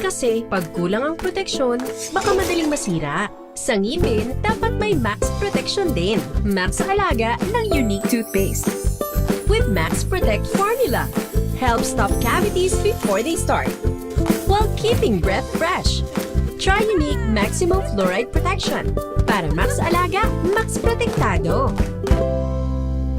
Kasi pag kulang ang proteksyon, baka madaling masira. Sa ngipin, dapat may Max Protection din. Max sa alaga ng unique toothpaste. With Max Protect Formula, help stop cavities before they start, while keeping breath fresh. Try unique Maximum Fluoride Protection. Para Max alaga, Max protektado.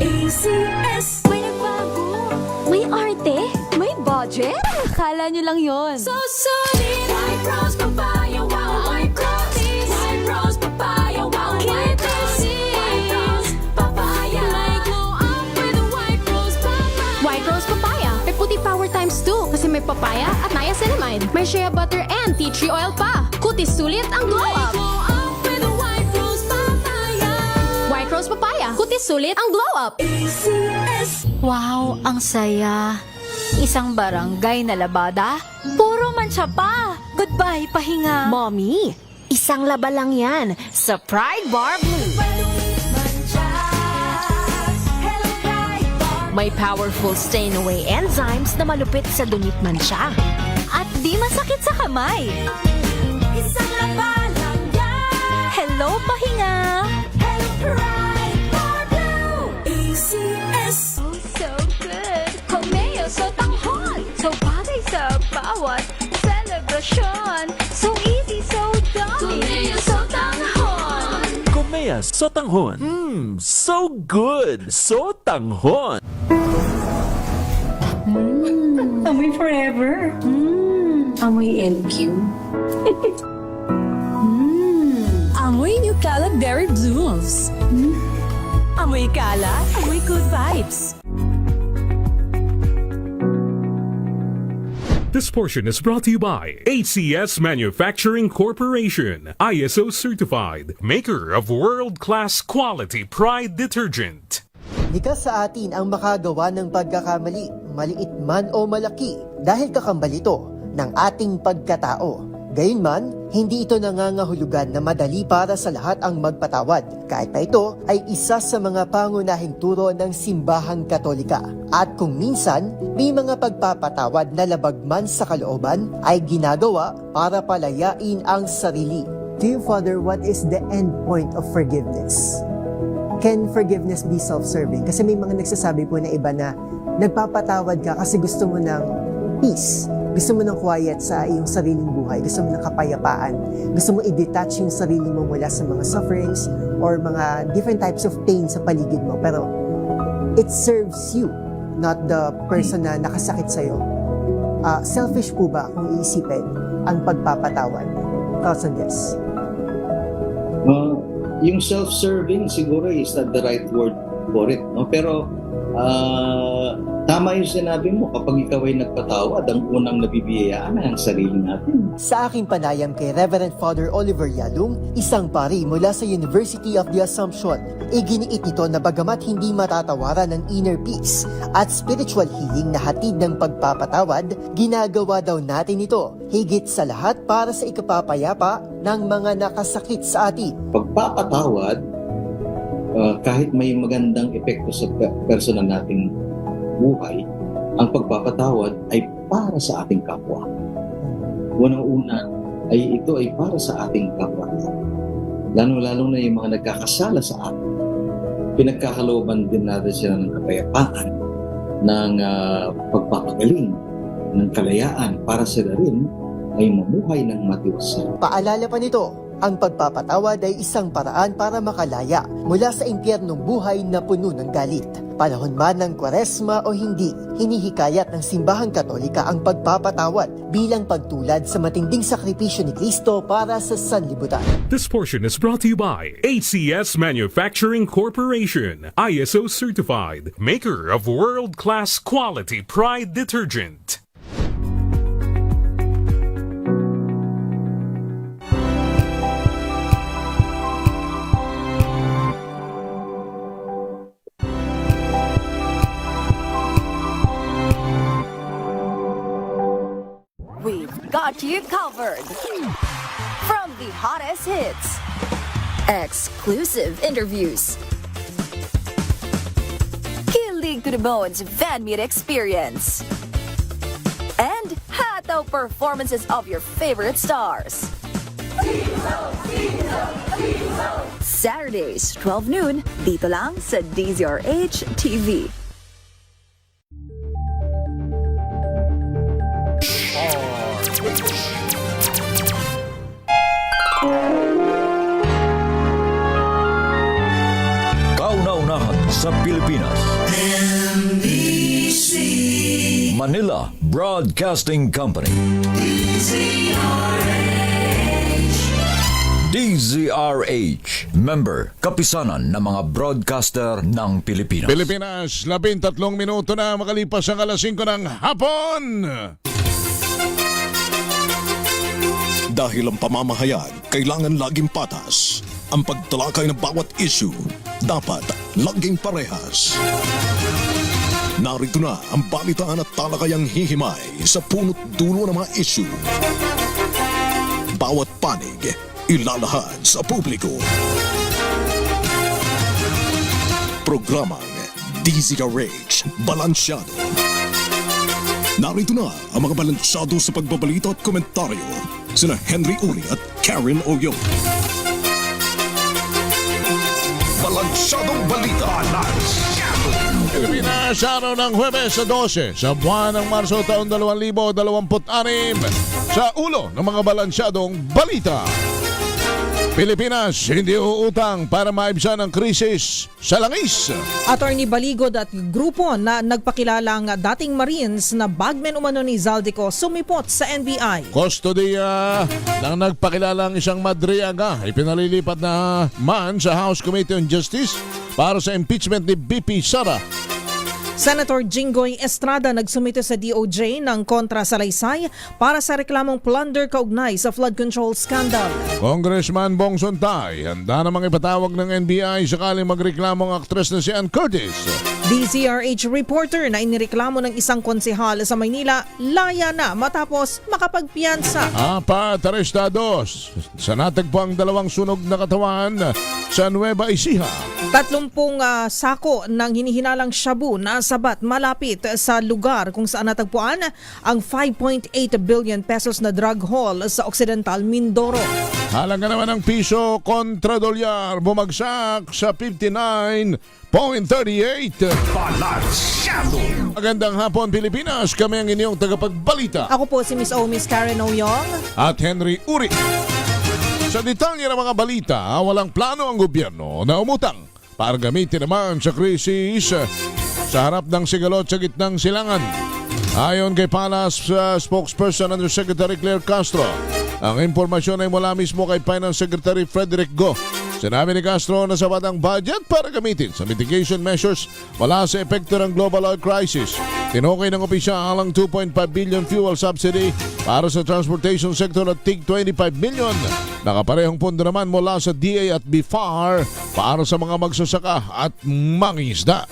ACS. May nagbago. May arte. May budget. Akala nyo lang yon. So solid. White Rose Papaya. Wow, White Rose. White Rose Papaya. Wow, White Rose. White Rose Papaya. May glow up with a White Rose Papaya. White Rose Papaya. May puti power times 2 kasi may papaya at niacinamide. May shea butter and tea tree oil pa. Kutis sulit ang glow up. Glow up with a White Rose Papaya. White Rose Papaya. Kutis sulit ang glow up. ACS. Wow, ang saya. Isang barangay na labada, puro mancha pa. Goodbye, pahinga. Mommy, isang laba lang yan sa Pride Bar Blue. May powerful stain-away enzymes na malupit sa dunit mancha. At di masakit sa kamay. Isang laba lang yan. Hello, pahinga. Hello, Pride Bar Blue. ACS. Oh, so good. Komeo so tanghon. So bagay sa bawat celebration. So easy, so dummy. Komeo so tanghon. Komea Sotanghon. So good. Sotanghon. Amoy forever. Amoy LQ. Amoy New Cala Berry Blooms. Amoy Cala, amoy good vibes. This portion is brought to you by ACS Manufacturing Corporation, ISO certified, maker of world-class quality Pride detergent. Likas sa atin ang makagawa ng pagkakamali, maliit man o malaki, dahil kakambal ito ng ating pagkatao. Gayunman, hindi ito nangangahulugan na madali para sa lahat ang magpatawad, kahit na ito ay isa sa mga pangunahing turo ng simbahang Katolika. At kung minsan, may mga pagpapatawad na labag man sa kalooban ay ginagawa para palayain ang sarili. To you, Father, what is the end point of forgiveness? Can forgiveness be self-serving? Kasi may mga nagsasabi po na iba na nagpapatawad ka kasi gusto mo ng peace. Gusto mo ng quiet sa iyong sariling buhay. Gusto mo ng kapayapaan. Gusto mo i-detach yung sarili mo mula sa mga sufferings or mga different types of pain sa paligid mo. Pero it serves you, not the person na nakasakit sa'yo. Selfish po ba kung iisipin ang pagpapatawad? Thoughts on this? Yung self-serving siguro is not the right word for it. No? Pero tama yung sinabi mo, kapag ikaw ay nagpatawad, ang unang nabibiyayaan ay ang sarili natin. Sa aking panayam kay Reverend Father Oliver Yalung, isang pari mula sa University of the Assumption, iginiit ito na bagamat hindi matatawaran ng inner peace at spiritual healing na hatid ng pagpapatawad, ginagawa daw natin ito higit sa lahat para sa ikapapayapa ng mga nakasakit sa atin. Pagpapatawad, kahit may magandang epekto sa personal nating buhay, ang pagpapatawad ay para sa ating kapwa. Unang-una ay ito ay para sa ating kapwa. Lalo-lalo na yung mga nagkakasala sa atin. Pinagkakalooban din natin sila ng kapayapaan, ng pagpapagaling, ng kalayaan para sila rin ay mamuhay ng matiwasay. Paalala pa nito, ang pagpapatawad ay isang paraan para makalaya mula sa impyernong buhay na puno ng galit. Panahon man ng Kwaresma o hindi, hinihikayat ng Simbahang Katolika ang pagpapatawad bilang pagtulad sa matinding sakripisyo ni Kristo para sa sanlibutan. This portion is brought to you by ACS Manufacturing Corporation, ISO certified, maker of world-class quality Pride detergent. Got you covered. From the hottest hits, exclusive interviews, kilig to the bones fan meet experience, and hot Top performances of your favorite stars. Saturdays, 12 noon, dito lang sa DZRH TV. Kauna-unahan sa Pilipinas. Manila Broadcasting Company. DZRH. Member, kapisanan ng mga broadcaster ng Pilipinas. Pilipinas, 13 minuto na makalipas ang alas 5 ng hapon. Dahil ang pamamahayag kailangan laging patas. Ang pagtalakay ng bawat issue dapat laging parehas. Narito na ang balitaan at talakayang hihimay sa punot dulo ng mga issue. Bawat panig ilalahad sa publiko. Programang DZRH Balansyado. Narito na ang mga balansyado sa pagbabalita at komentaryo sina Henry Uri at Karen Oyong. Balansyadong Balita. Pilipinas, araw ng Huwebes sa 12 sa buwan ng Marso taon 2026 sa ulo ng mga balansyadong balita. Pilipinas, hindi uutang para maibsan ang krisis sa langis. Attorney Baligod at grupo na nagpakilalang dating Marines na bagmen umano ni Zaldico sumipot sa NBI. Kustodiya ng nagpakilalang isang Madriaga ipinalilipat na man sa House Committee on Justice para sa impeachment ni BP Sara. Senator Jinggoy Estrada nagsumite sa DOJ ng kontra salaysay para sa reklamong plunder kaugnay sa flood control scandal. Congressman Bong Sontay handa namang ipatawag ng NBI sakaling magreklamong aktres na si Ann Curtis. DZRH reporter na inireklamo ng isang konsehal sa Maynila laya na matapos makapagpiyansa. 4 arestados sa natagpuang 2 sunog na katawan sa Nueva Ecija. 30 sako ng hinihinalang shabu na sabat malapit sa lugar kung saan natagpuan ang 5.8 billion pesos na drug haul sa Occidental Mindoro. Halaga naman ng piso kontra dolyar bumagsak sa 59.38. Balansyado. Magandang hapon Pilipinas, kami ang inyong tagapagbalita. Ako po si Miss Karen Oyong At Henry Uri. Sa detalye ng mga balita, walang plano ang gobyerno na umutang para gamitin naman sa krisis sa harap ng sigalot sa gitnang silangan. Ayon kay Palace spokesperson Undersecretary Claire Castro, ang impormasyon ay mula mismo kay Finance Secretary Frederick Go. Sinabi ni Castro na sapat ang budget para gamitin sa mitigation measures mula sa epekto ng global oil crisis. Tinukay ng opisyal ang 2.5 billion fuel subsidy para sa transportation sector at tig 25 million. Nakaparehong pondo naman mula sa DA at BIFAR para sa mga magsasaka at mangingisda.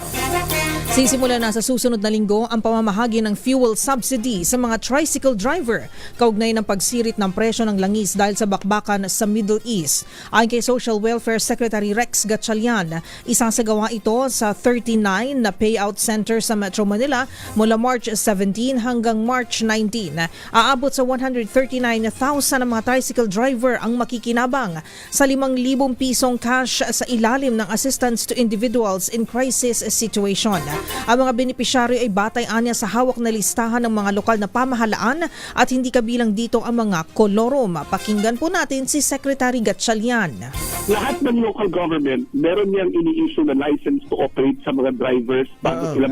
Sisimula na sa susunod na linggo ang pamamahagi ng fuel subsidy sa mga tricycle driver kaugnay ng pagsirit ng presyo ng langis dahil sa bakbakan sa Middle East. Ayon kay Social Welfare Secretary Rex Gatchalian, isasagawa ito sa 39 na payout center sa Metro Manila mula March 17 hanggang March 19. Aabot sa 139,000 na mga tricycle driver ang makikinabang sa 5,000 pisong cash sa ilalim ng Assistance to Individuals in Crisis Situation. Ang mga benepisyaryo ay batay-anya sa hawak na listahan ng mga lokal na pamahalaan at hindi kabilang dito ang mga kolorom. Pakinggan po natin si Secretary Gatchalian. Lahat ng local government, meron niyang ini-issue na license to operate sa mga drivers bago sila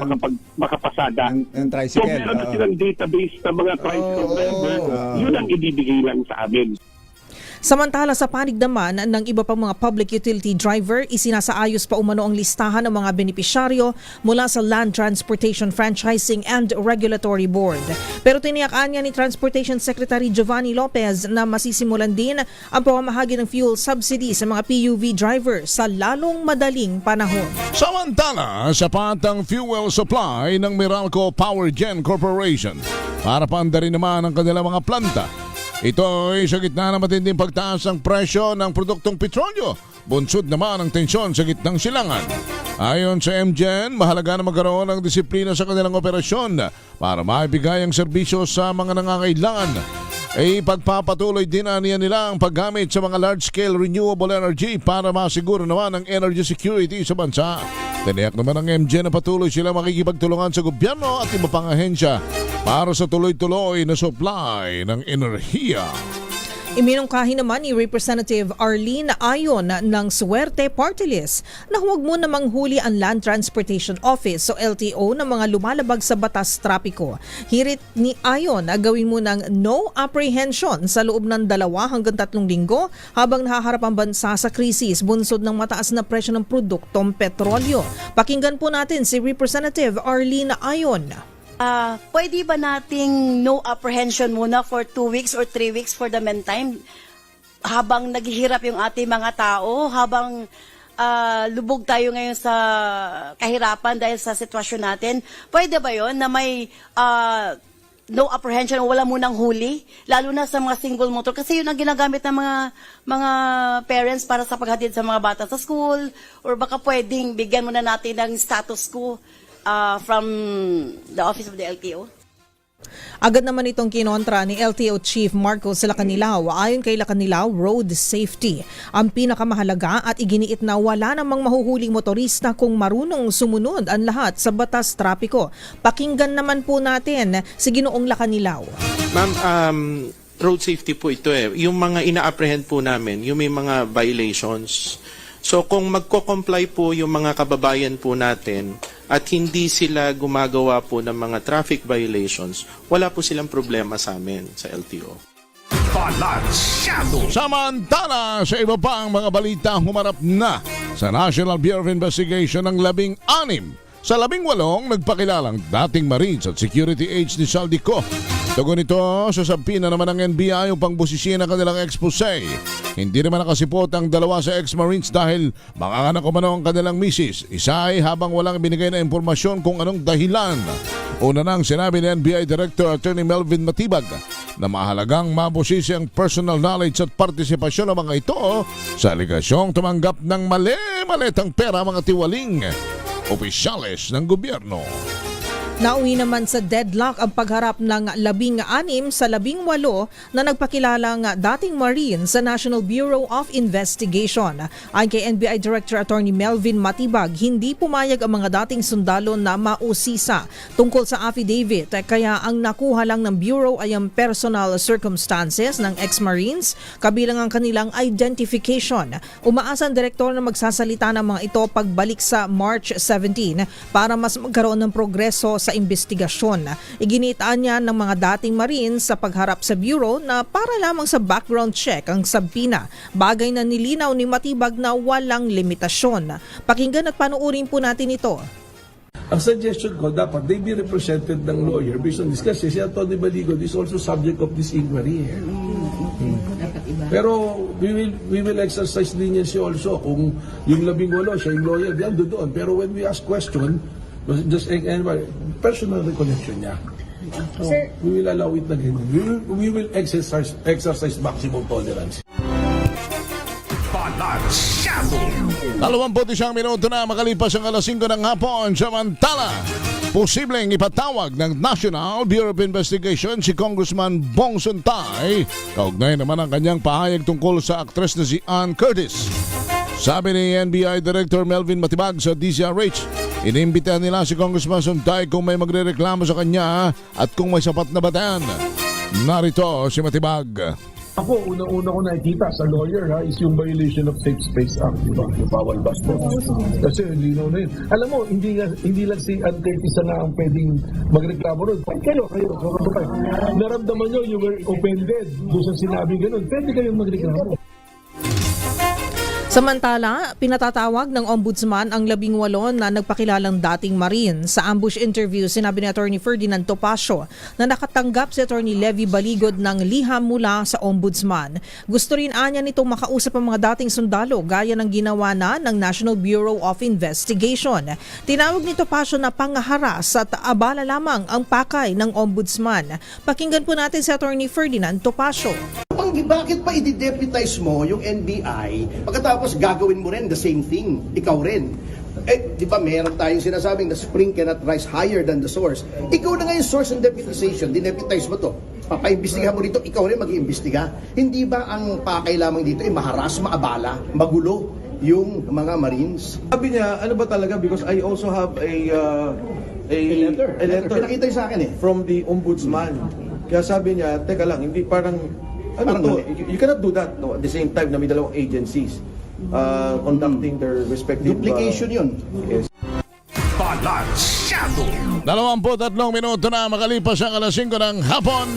makapasada. So meron na silang database ng mga tricycle drivers. Yun ang ibibigay lang sa amin. Samantala sa panig naman ng iba pang mga public utility driver, isinasaayos pa umano ang listahan ng mga benepisyaryo mula sa Land Transportation Franchising and Regulatory Board. Pero tiniyakan niya ni Transportation Secretary Giovanni Lopez na masisimulan din ang pamamahagi ng fuel subsidy sa mga PUV driver sa lalong madaling panahon. Samantala, sapat ang fuel supply ng Meralco Power Gen Corporation para paandarin naman ang kanilang mga planta. Ito ay sa gitna ng matinding pagtaas ng presyo ng produktong petrolyo. Bunsod naman ang tensyon sa gitnang silangan. Ayon sa MGen, mahalaga na magkaroon ng disiplina sa kanilang operasyon para maibigay ang serbisyo sa mga nangangailangan. Ipagpapatuloy din nila ang paggamit sa mga large-scale renewable energy para masiguro naman ang energy security sa bansa. Tiniyak naman ng MGen na patuloy sila makikipagtulungan sa gobyerno at iba pang ahensya para sa tuloy-tuloy na supply ng enerhiya. Iminungkahi naman ni Representative Arlene Ayon ng Suwerte Party List na huwag mo namang huli ang Land Transportation Office o LTO ng mga lumalabag sa batas trapiko. Hirit ni Ayon na gawin mo ng no apprehension sa loob ng 2 hanggang 3 linggo habang nahaharap ang bansa sa krisis bunsod ng mataas na presyo ng produktong petrolyo. Pakinggan po natin si Representative Arlene Ayon. Pwede ba nating no apprehension muna for 2 weeks or 3 weeks for the meantime habang naghihirap yung ating mga tao, habang lubog tayo ngayon sa kahirapan dahil sa sitwasyon natin? Pwede ba yon na may no apprehension, wala munang huli, lalo na sa mga single motor? Kasi yun ang ginagamit ng mga parents para sa paghatid sa mga bata sa school, or baka pwedeng bigyan muna natin ng status quo from the office of the LTO. Agad naman itong kinontra ni LTO Chief Marcos Lacanilao. Ayon kay Lacanilao, road safety ang pinakamahalaga at iginiit na wala namang mahuhuling motorista kung marunong sumunod ang lahat sa batas trapiko. Pakinggan naman po natin si Ginoong Lacanilao. Ma'am, road safety po ito eh. Yung mga ina-apprehend po namin, yung may mga violations. So kung magko-comply po yung mga kababayan po natin at hindi sila gumagawa po ng mga traffic violations, wala po silang problema sa amin sa LTO. Samantala, sa iba pang mga balita, humarap na sa National Bureau of Investigation ng 16 sa 18 nagpakilalang dating Marines at security aides ni Saldico. Tugon ito sa sabi na naman ng NBI upang busisiin ang kanilang expose. Hindi naman nakasipot ang 2 sa ex-Marines dahil manganganak umano ang kanilang misis. Isa ay habang walang binigay na impormasyon kung anong dahilan. Una nang sinabi ni NBI Director Attorney Melvin Matibag na mahalagang mabusisi ang personal knowledge at partisipasyon ng mga ito sa aligasyong tumanggap ng mali-malitang pera mga tiwaling opisyales ng gobyerno. Nauwi naman sa deadlock ang pagharap ng 16 sa 18 na nagpakilalang dating Marine sa National Bureau of Investigation. Ayon kay NBI Director Attorney Melvin Matibag, hindi pumayag ang mga dating sundalo na mausisa tungkol sa affidavit, kaya ang nakuha lang ng Bureau ay ang personal circumstances ng ex-Marines kabilang ang kanilang identification. Umaasa ang direktor na magsasalita ng mga ito pagbalik sa March 17 para mas magkaroon ng progreso sa investigasyon. Iginitaan niya ng mga dating Marines sa pagharap sa Bureau na para lamang sa background check ang sabpina, bagay na nilinaw ni Matibag na walang limitasyon. Pakinggan at panuurin po natin ito. Ang suggestion ko, dapat they be represented ng lawyer based on this kasi si Atty. Baligo is also subject of this inquiry. Pero we will exercise leniency also kung yung 18 siya yung lawyer, yan doon. Pero when we ask question, just personal recollection niya. So, we will allow it na ganyan. We will exercise maximum tolerance. 21 minuto na makalipas ang alas 5 ng hapon. Samantala, posibleng ipatawag ng National Bureau of Investigation si Congressman Bong Suntay kaugnay naman ang kanyang pahayag tungkol sa aktres na si Ann Curtis. Sabi ni NBI Director Melvin Matibag sa DZRH, inimbitahan nila si Congressman Suntay kung may magrereklamo sa kanya at kung may sapat na batayan. Narito si Matibag. Ako, unang-una ko nakikita sa lawyer is yung violation of Safe Space Act, diba? Yung bawal basta. Kasi linaw na yun. Alam mo, hindi lang si Ann Curtis na ang pwedeng magreklamo ron. Kayo, naramdaman nyo, you were offended doon sa sinabi ganun. Pwede kayong magreklamo. Samantala, pinatatawag ng Ombudsman ang 18 na nagpakilalang dating Marine. Sa ambush interview, sinabi ni Atty. Ferdinand Topacio na nakatanggap si Atty. Levy Baligod ng liham mula sa Ombudsman. Gusto rin anya nitong makausap ang mga dating sundalo gaya ng ginawa na ng National Bureau of Investigation. Tinawag ni Topacio na pangaharas at abala lamang ang pakay ng Ombudsman. Pakinggan po natin si Atty. Ferdinand Topacio. Bakit pa i-deputize mo yung NBI pagkatapos gagawin mo rin the same thing, ikaw rin? Di ba meron tayong sinasabing the spring cannot rise higher than the source. Ikaw na nga yung source ng deputization. Dineputize mo to. Papaimbestiga mo dito, ikaw rin mag-iimbestiga. Hindi ba ang pakay lamang dito ay maharas, maabala, magulo yung mga Marines? Sabi niya, ano ba talaga? Because I also have a letter. Pinakita yung sa akin from the ombudsman. Kaya sabi niya, teka lang, hindi parang you cannot do that at the same time na may dalawang agencies conducting their respective duplication yun. Yes. Balansyado. 23 minuto na makalipas ang alas 5 ng hapon.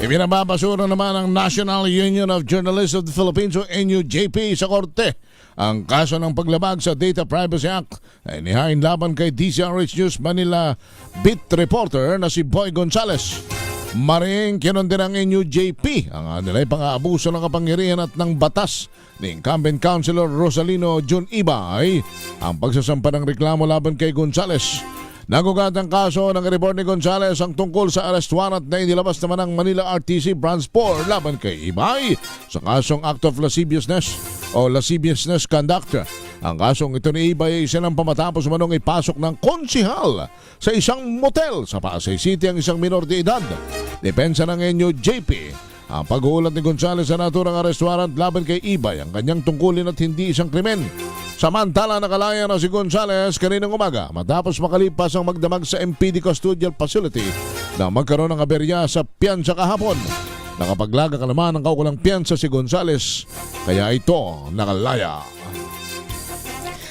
Ibinababasura naman ng National Union of Journalists of the Philippines o NUJP sa korte ang kaso ng paglabag sa Data Privacy Act ay inihain laban kay DZRH News Manila beat reporter na si Boy Gonzales. Maring kinundin ng NUJP ang nilay pang-aabuso ng kapangyarihan at ng batas ni incumbent Councilor Rosalino Jun Ibay ang pagsasampa ng reklamo laban kay Gonzales. Nagugat ang kaso ng report ni Gonzales ang tungkol sa arrest warrant na inilabas naman ng Manila RTC Branch 4 laban kay Ibay sa kasong act of lasciviousness o lasciviousness conduct. Ang kasong ito ni Ibay ay sinang pamatapos manong ipasok ng konsihal sa isang motel sa Pasay City ang isang minor de edad. Depensa ng NUJP ang pag-uulat ni Gonzales sa naturang arrest warrant laban kay Ibay ang kanyang tungkulin at hindi isang krimen. Samantala nakalaya na si Gonzales kaninang umaga matapos makalipas ang magdamag sa MPD Custodial Facility na magkaroon ng aberya sa piyansa kahapon. Nakapaglaga ka naman ng kaukulang piyansa si Gonzales kaya ito nakalaya.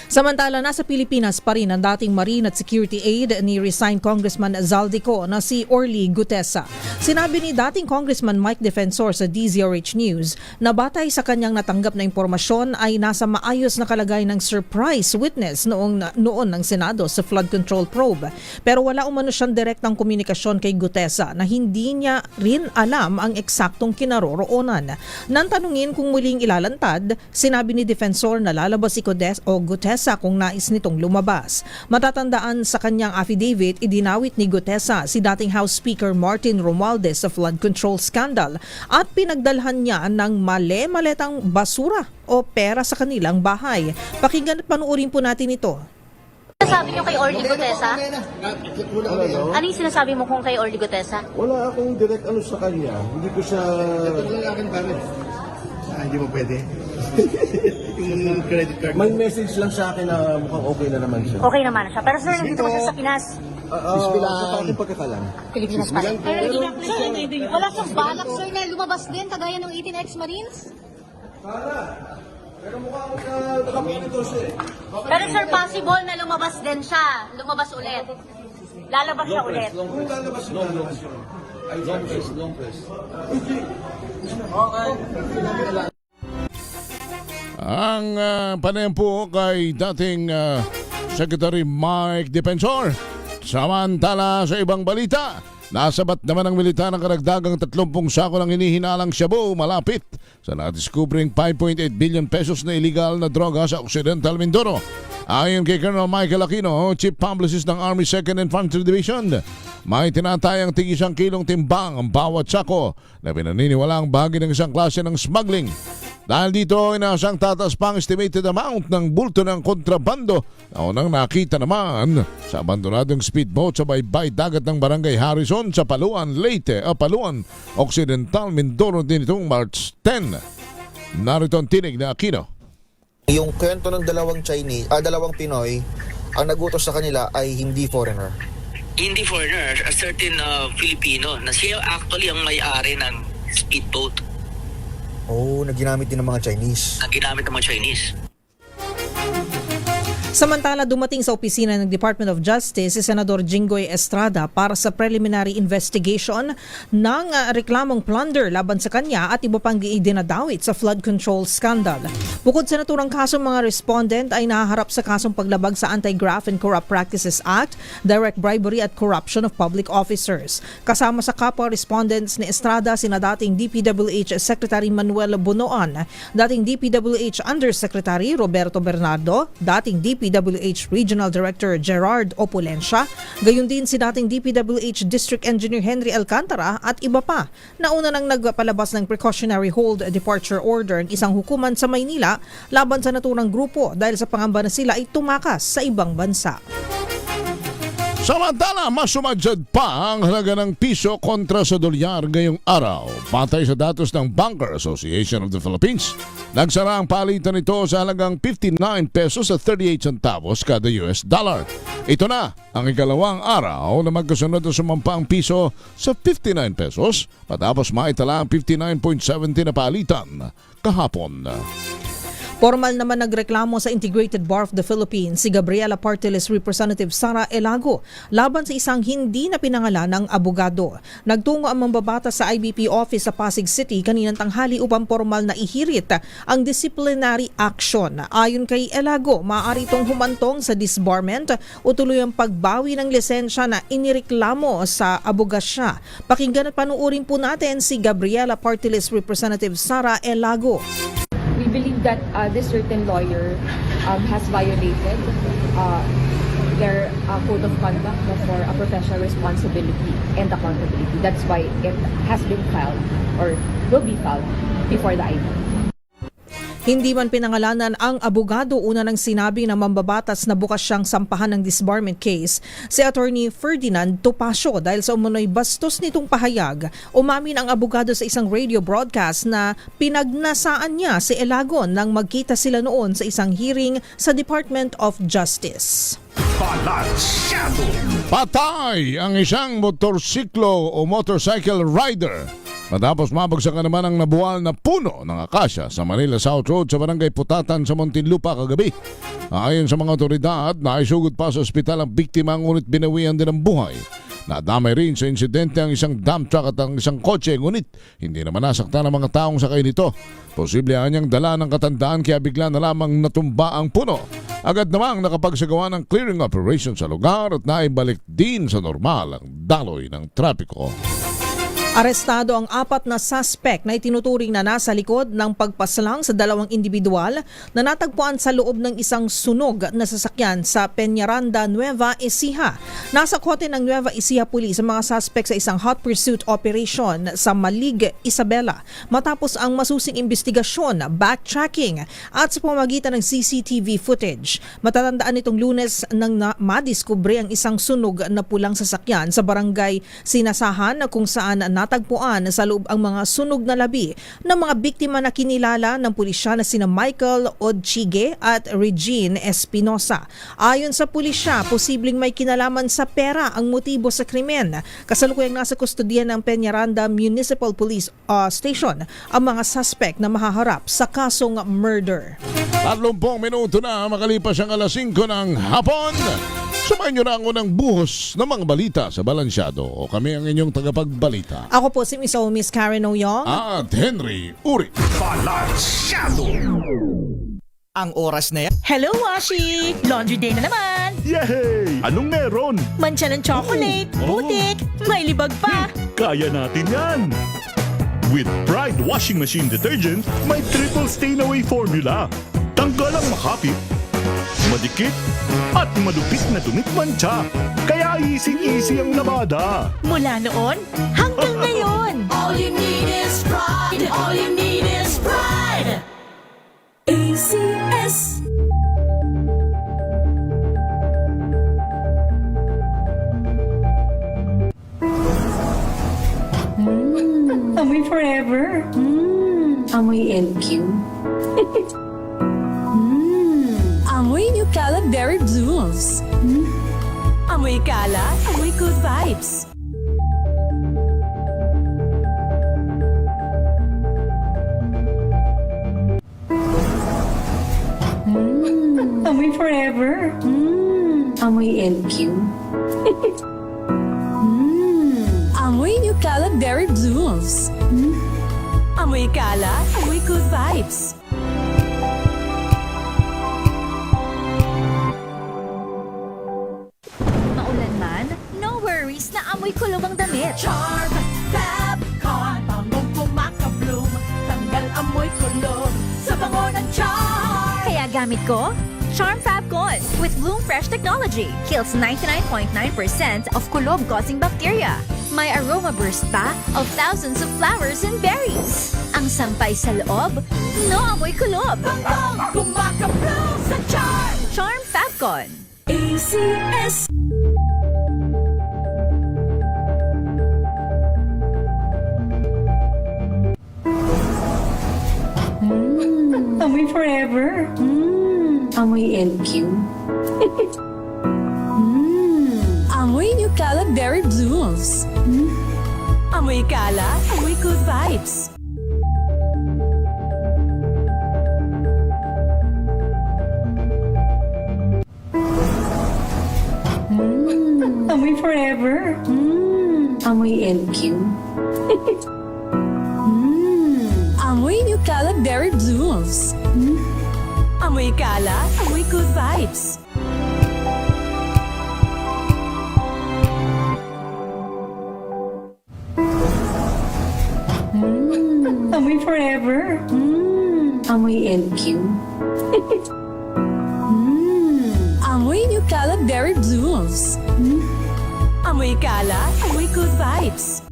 Samantala, nasa Pilipinas pa rin ang dating Marine at Security Aide ni resigned Congressman Zaldico na si Orly Gutesa. Sinabi ni dating Congressman Mike Defensor sa DZRH News na batay sa kanyang natanggap na impormasyon ay nasa maayos na kalagayan ng surprise witness noon ng Senado sa flood control probe. Pero wala umano siyang direktang komunikasyon kay Gutesa na hindi niya rin alam ang eksaktong kinaroroonan. Nang tanungin kung muling ilalantad, sinabi ni Defensor na lalabas si Gutesa kung nais nitong lumabas. Matatandaan sa kanyang affidavit, idinawit ni Gutesa si dating House Speaker Martin Romualdez sa flood control scandal at pinagdalhan niya ng male-maletang basura o pera sa kanilang bahay. Pakinggan at panuorin po natin ito. Sinasabi niyo kay Orly Gutesa? Ano yung sinasabi mo kung kay Orly Gutesa? Wala akong direct sa kanya. Hindi ko siya... Ito lang akin pare. Hindi mo pwede. Yung credit card. May message lang sa akin na mukhang okay na naman siya. Okay naman siya. Pero sir, nandito ba siya sa Pinas? Sa aking pagkakalam. Pilipinas pa rin. Wala siyang balak, sir, na lumabas din kagaya ng 18 ex-Marines? Pero mukha ako sa nakamonito siya eh. Pero sir, possible na lumabas din siya. Lumabas ulit. Lalabas siya ulit. Lalabas siya. Long press. Ang panempo kay dating Secretary Mike Defensor. Samantala sa ibang balita, nasabat naman ng militar ng karagdagang 30 sako ng hinihinalang shabu malapit sa nadiskubring 5.8 billion pesos na illegal na droga sa Occidental Mindoro. Ayon kay Colonel Michael Aquino, Chief Publicist ng Army 2nd Infantry Division, may tinatayang tig 1 kilong timbang ang bawat sako na pinaniniwala ang bahagi ng isang klase ng smuggling. Dahil dito, inasang tataas pang estimated amount ng bulto ng kontrabando na unang nakita naman sa abandonadong speedboat sa baybay dagat ng Barangay Harrison sa Paluan, Leyte, Paluan, Occidental, Mindoro din itong March 10. Narito ang tinig na Aquino. Yung kwento ng dalawang Pinoy, ang nagutos sa kanila ay hindi foreigner. Hindi foreigner, a certain Filipino na siya actually ang may-ari ng speedboat. Oh, naginamit din ng mga Chinese. Naginamit ng mga Chinese. Samantala, dumating sa opisina ng Department of Justice si Senador Jinggoy Estrada para sa preliminary investigation ng reklamong plunder laban sa kanya at iba pang idinadawit sa flood control scandal. Bukod sa naturang kasong, mga respondent ay nahaharap sa kasong paglabag sa Anti-Graft and Corrupt Practices Act, direct bribery at corruption of public officers. Kasama sa kapwa respondents ni Estrada sina dating DPWH Secretary Manuel Bunoan, dating DPWH Undersecretary Roberto Bernardo, dating DPWH DPWH Regional Director Gerard Opulencia, gayon din si dating DPWH District Engineer Henry Alcantara at iba pa. Nauna nang nagpalabas ng precautionary hold departure order ang isang hukuman sa Maynila laban sa naturang grupo dahil sa pangamba na sila ay tumakas sa ibang bansa. Samantala, mas sumadyad pa ang halaga ng piso kontra sa dolyar ngayong araw. Batay sa datos ng Banker Association of the Philippines, nagsara ang palitan nito sa halagang 59 pesos at 38 centavos kada US dollar. Ito na ang ikalawang araw na magkasunod na sumampa ang piso sa 59 pesos matapos maitala ang 59.70 na palitan kahapon. Formal naman nagreklamo sa Integrated Bar of the Philippines si Gabriela Partiles Representative Sara Elago laban sa isang hindi na pinangalan ng abogado. Nagtungo ang mambabata sa IBP office sa Pasig City kaninang tanghali upang formal na ihirit ang disciplinary action. Ayon kay Elago, maaari itong humantong sa disbarment o tuluyang pagbawi ng lisensya na inireklamo sa abogasya. Pakinggan at panuurin po natin si Gabriela Partiles Representative Sara Elago. We believe that this certain lawyer has violated their code of conduct for a professional responsibility and accountability. That's why it has been filed or will be filed before the IBP. Hindi man pinangalanan ang abogado, una nang sinabi ng mambabatas na bukas siyang sampahan ng disbarment case si Attorney Ferdinand Topacio dahil sa umunoy bastos nitong pahayag. Umamin ang abogado sa isang radio broadcast na pinagnasaan niya si Elagon nang magkita sila noon sa isang hearing sa Department of Justice. Patay ang isang motorsiklo o motorcycle rider matapos mabagsakan naman ang nabuwal na puno ng akasya sa Manila South Road sa Barangay Putatan sa Muntinlupa kagabi. Ayon sa mga otoridad, naisugod pa sa ospital ang biktima ngunit binawian din ang buhay. Nadamay rin sa insidente ang isang dump truck at ang isang kotse ngunit hindi naman nasaktan ang mga taong sakay nito. Posible anyang dala ng katandaan kaya bigla na lamang natumba ang puno. Agad namang nakapagsagawa ng clearing operation sa lugar at naibalik din sa normal ang daloy ng trapiko. Arestado ang 4 na suspect na itinuturing na nasa likod ng pagpaslang sa 2 individual na natagpuan sa loob ng isang sunog na sasakyan sa Peñaranda, Nueva Ecija. Nasa kote ng Nueva Ecija Police ang mga suspect sa isang hot pursuit operation sa Malig, Isabela matapos ang masusing investigasyon, backtracking at sa pamamagitan ng CCTV footage. Matatandaan nitong Lunes nang madiskubre ang isang sunog na pulang sasakyan sa barangay Sinasahan kung saan natagpuan sa loob ang mga sunog na labi ng mga biktima na kinilala ng pulisya na sina Michael Odchige at Regine Espinosa. Ayon sa pulisya, posibleng may kinalaman sa pera ang motibo sa krimen. Kasalukuyang nasa kustodiya ng Peñaranda Municipal Police Station ang mga suspect na mahaharap sa kasong murder. 30 minuto na makalipas ang alas 5 ng hapon. Sumayin nyo na ang unang buhos ng mga balita sa Balansyado o kami ang inyong tagapagbalita. Ako po si Miss Karen Oyong at Henry Uri. Balansyado! Ang oras na yan. Hello, Washi! Laundry day na naman! Yay! Anong meron? Mancha ng chocolate, putik, may libag pa. Kaya natin yan! With Pride Washing Machine Detergent, may triple stain-away formula. Tanggal ang makapit, madikit, at madupit na dumit mancha. Kaya easy-easy ang labada. Mula noon hanggang ngayon. All you need is pride. All you need is pride. ACS. Amoy forever. Amoy LQ. Amoy New Cala Berry Blooms. Amoy Cala, amoy good vibes. Amoy forever. Amoy LQ. Amoy New Cala Berry Blooms. Amoy Cala, amoy good vibes. Maulan man, no worries na amoy kulog ang damit. Charm, Fab, Con, pangong kumaka-bloom. Tanggal amoy kulog sa bango ng Charm. Kaya gamit ko, Charm Fabcon with Bloom Fresh technology kills 99.9% of kulob-causing bacteria. May aroma burst pa of thousands of flowers and berries. Ang sampay sa loob, no amoy kulob. Kumakablo sa Charm! Charm Fabcon. ACS. Amoy forever. Amoy LQ. Amoy New Cala Berry Blooms. Amoy Cala, amoy good vibes. Amoy forever. Amoy LQ. Amoy New Cala Berry Blooms. Amoy Cala, amoy good vibes. Amoy forever. Amoy LQ. Amoy New Cala Berry Blooms. Amoy Cala, amoy good vibes.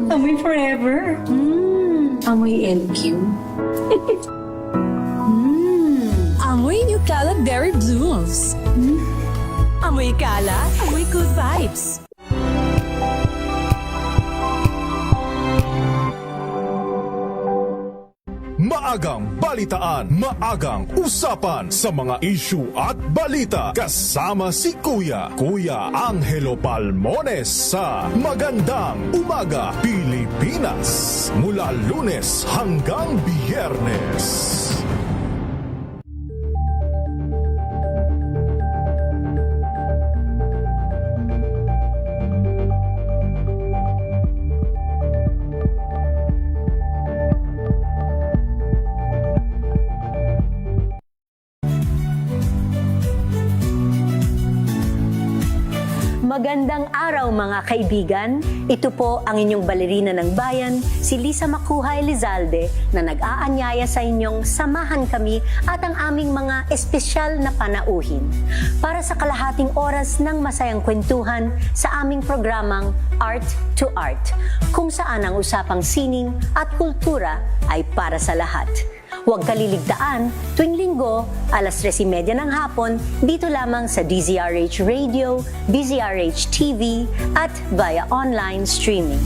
Amoy forever. Amoy LQ. Amoy New Cala Berry Blooms. Amoy Cala, amoy good vibes. Maagang balitaan, maagang usapan sa mga issue at balita. Kasama si Kuya Angelo Palmones sa Magandang Umaga Pilipinas. Mula Lunes hanggang Biyernes. Magandang araw mga kaibigan. Ito po ang inyong balerina ng bayan, si Lisa Makuha Elizalde, na nag-aanyaya sa inyong samahan kami at ang aming mga espesyal na panauhin para sa kalahating oras ng masayang kwentuhan sa aming programang Art to Art, kung saan ang usapang sining at kultura ay para sa lahat. Huwag kaliligtaan, tuwing linggo, alas 3:30 ng hapon, dito lamang sa DZRH Radio, DZRH TV, at via online streaming.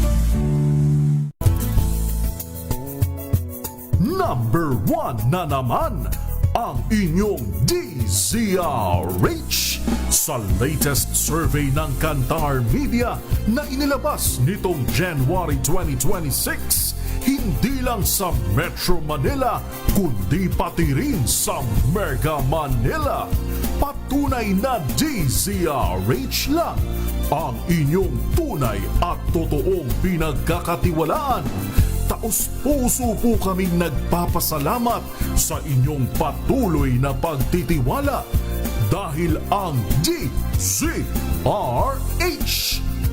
Number 1 na naman ang inyong DZRH sa latest survey ng Kantar Media na inilabas nitong January 2026. Hindi lang sa Metro Manila, kundi pati rin sa Mega Manila. Patunay na DZRH lang ang inyong tunay at totoong pinagkakatiwalaan. Taos-puso po kaming nagpapasalamat sa inyong patuloy na pagtitiwala dahil ang DZRH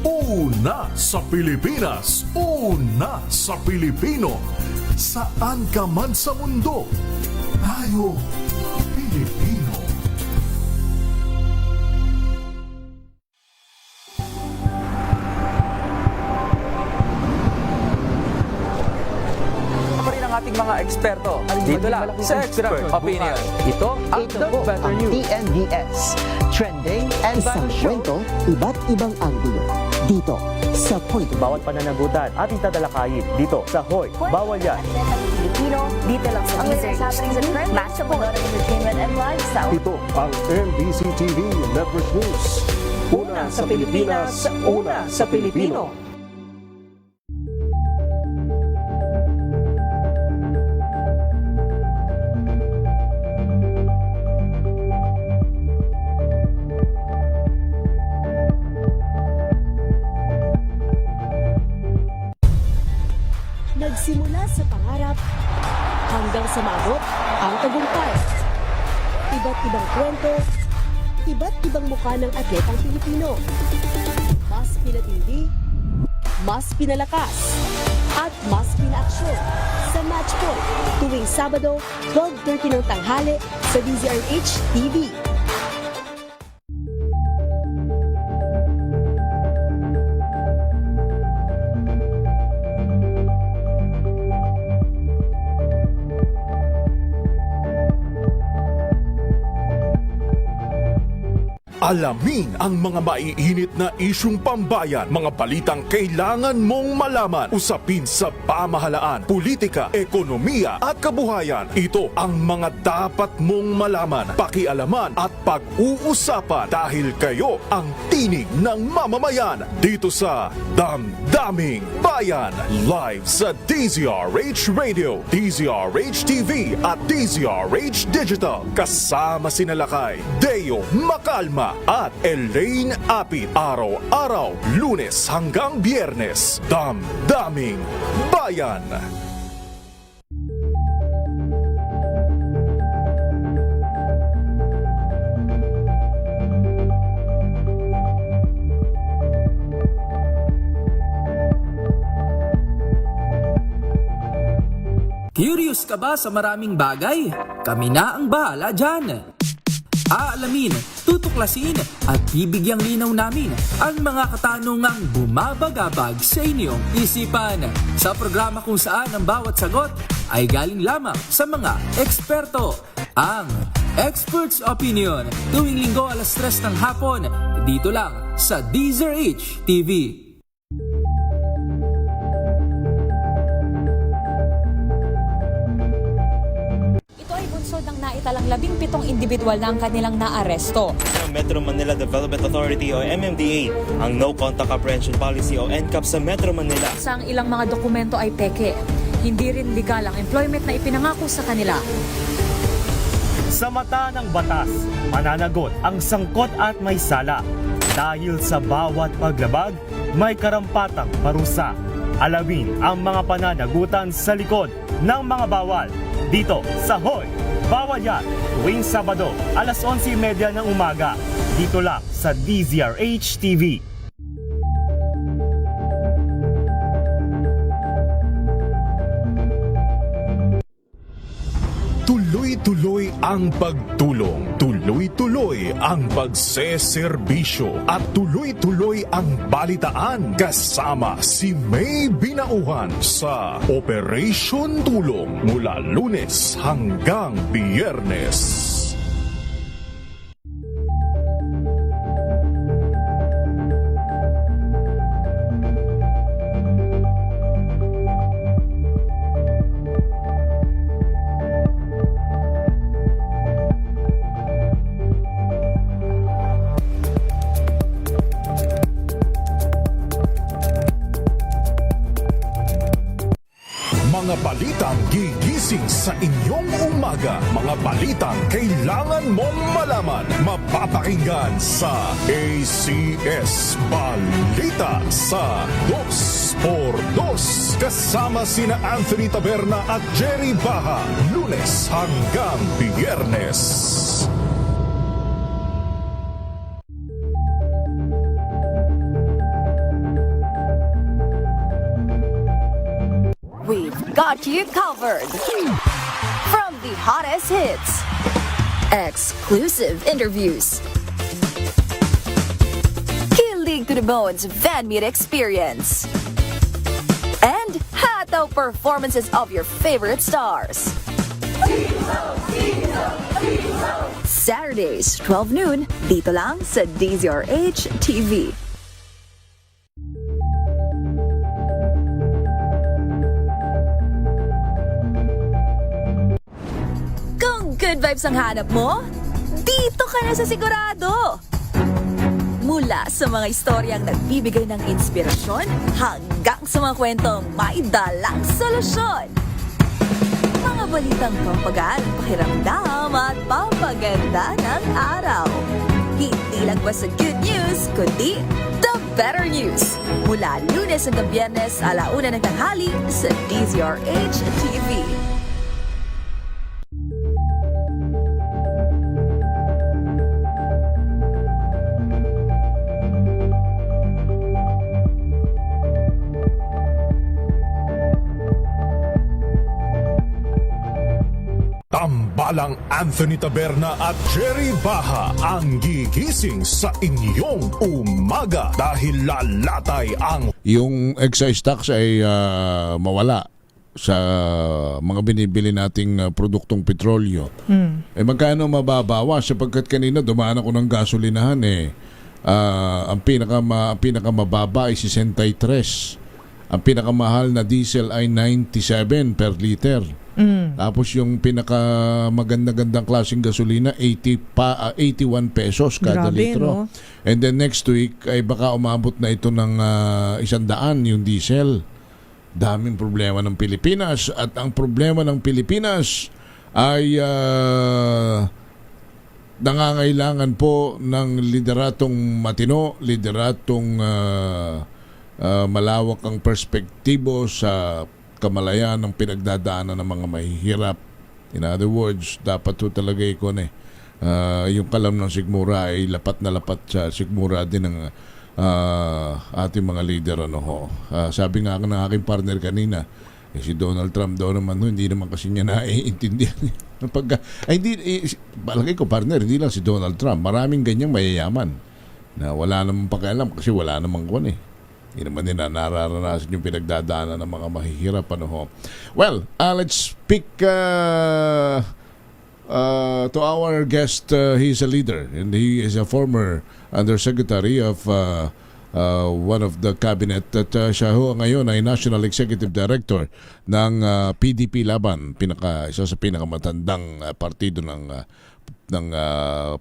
una sa Pilipinas, una sa Pilipino. Saan ka man sa mundo, tayo Pilipino. Pa rin ang ating mga eksperto. Dito lang sa Expert Opinion. Ito ang The Better News. TNDS. Trending and isang kwento, iba't ibang anggulo. Dito sa Point. Bawat pananagutan ating tatalakayin dito sa Hoy. Bawal yan. Filipino, dito lang sa DZRH TV, matchable entertainment and lifestyle. Ito ang MBC TV Network News. Una sa Pilipinas, una sa Pilipino. Nagsimula sa pangarap hanggang sa maabot ang tagumpay. Iba't ibang kwento, iba't ibang mukha ng atletang Pilipino. Mas pinatindi, mas pinalakas at mas pinaaksyon sa Match Point tuwing Sabado, 12:30 ng tanghali sa DZRH TV. Alamin ang mga maiinit na isyung pambayan, mga balitang kailangan mong malaman, usapin sa pamahalaan, politika, ekonomiya at kabuhayan. Ito ang mga dapat mong malaman, pakialaman at pag-uusapan dahil kayo ang tinig ng mamamayan dito sa Damdaming Bayan. Live sa DZRH Radio, DZRH TV at DZRH Digital. Kasama sina Lakay, Deo Macalma at Elaine Apit. Araw-araw, Lunes hanggang Biyernes. Damdaming Bayan. Curious ka ba sa maraming bagay? Kami na ang bahala dyan. Aalamin, tutuklasin at bibigyang linaw namin ang mga katanungang bumabagabag sa inyong isipan. Sa programa kung saan ang bawat sagot ay galing lamang sa mga eksperto. Ang Expert's Opinion tuwing Linggo 3:00 ng hapon dito lang sa DZRH TV. Ng naitalang 17 individual na ang kanilang naaresto. Metro Manila Development Authority o MMDA ang No Contact Apprehension Policy o NCAP sa Metro Manila. Sa ilang mga dokumento ay peke. Hindi rin legal ang employment na ipinangako sa kanila. Sa mata ng batas, mananagot ang sangkot at may sala. Dahil sa bawat paglabag, may karampatang parusa. Alamin ang mga pananagutan sa likod ng mga bawal. Dito sa Hoy! Bawal Yan, tuwing Sabado, 11:30 ng umaga. Dito lang sa DZRH TV. Tuloy-tuloy ang pagtulong, tuloy-tuloy ang pagseserbisyo at tuloy-tuloy ang balitaan kasama si May Binauhan sa Operation Tulong mula Lunes hanggang Biyernes. Mga balitang gigising sa inyong umaga. Mga balitang kailangan mong malaman. Mapapakinggan sa ACS Balita sa 2x2. Kasama sina Anthony Taberna at Jerry Baha. Lunes hanggang Biyernes. We've got you covered. From the hottest hits, exclusive interviews, kilig to the bones fan meet experience, and hataw performances of your favorite stars. Saturdays, 12 noon, dito lang sa DZRH TV. Good vibes ang hanap mo? Dito ka na sa sigurado! Mula sa mga istoryang nagbibigay ng inspirasyon hanggang sa mga kwentong may dalang solusyon. Mga balitang pampagaan, pakiramdam at pampaganda ng araw. Hindi lang basta good news, kundi the better news. Mula Lunes hanggang Biyernes, 1:00 ng tanghali sa DZRH TV. Samantalang Anthony Taberna at Jerry Baha ang gigising sa inyong umaga dahil lalatay ang Yung excise tax ay mawala sa mga binibili nating produktong petrolyo. Eh magkano mababawas? Sapagkat kanina dumaan ako ng gasolinahan ang pinakamababa ay 63. Ang pinakamahal na diesel ay 97 per liter. Tapos yung pinakamaganda-gandang klaseng gasolina 81 pesos kada Grabe, litro. no? And then next week ay baka umabot na ito ng 100 yung diesel. Daming problema ng Pilipinas at ang problema ng Pilipinas ay nangangailangan po ng lideratong matino, lideratong malawak ang perspektibo sa kamalayan ng pinagdadaanan ng mga mahihirap. In other words, dapat po talaga yung kalam ng sigmura ay lapat na lapat sa sigmura din ng ating mga leader. Sabi nga ng aking partner kanina, si Donald Trump daw naman, hindi naman kasi niya naiintindihan. Balagay ko partner, hindi lang si Donald Trump, maraming ganyang mayayaman na wala namang pakialam kasi wala namang kuwan Hindi naman nila nararanasan yung pinagdadaanan ng mga mahihirap. Well, let's speak to our guest. He's a leader and he is a former undersecretary of one of the cabinet at siya ho ngayon ay National Executive Director ng PDP Laban, isa sa pinakamatandang partido ng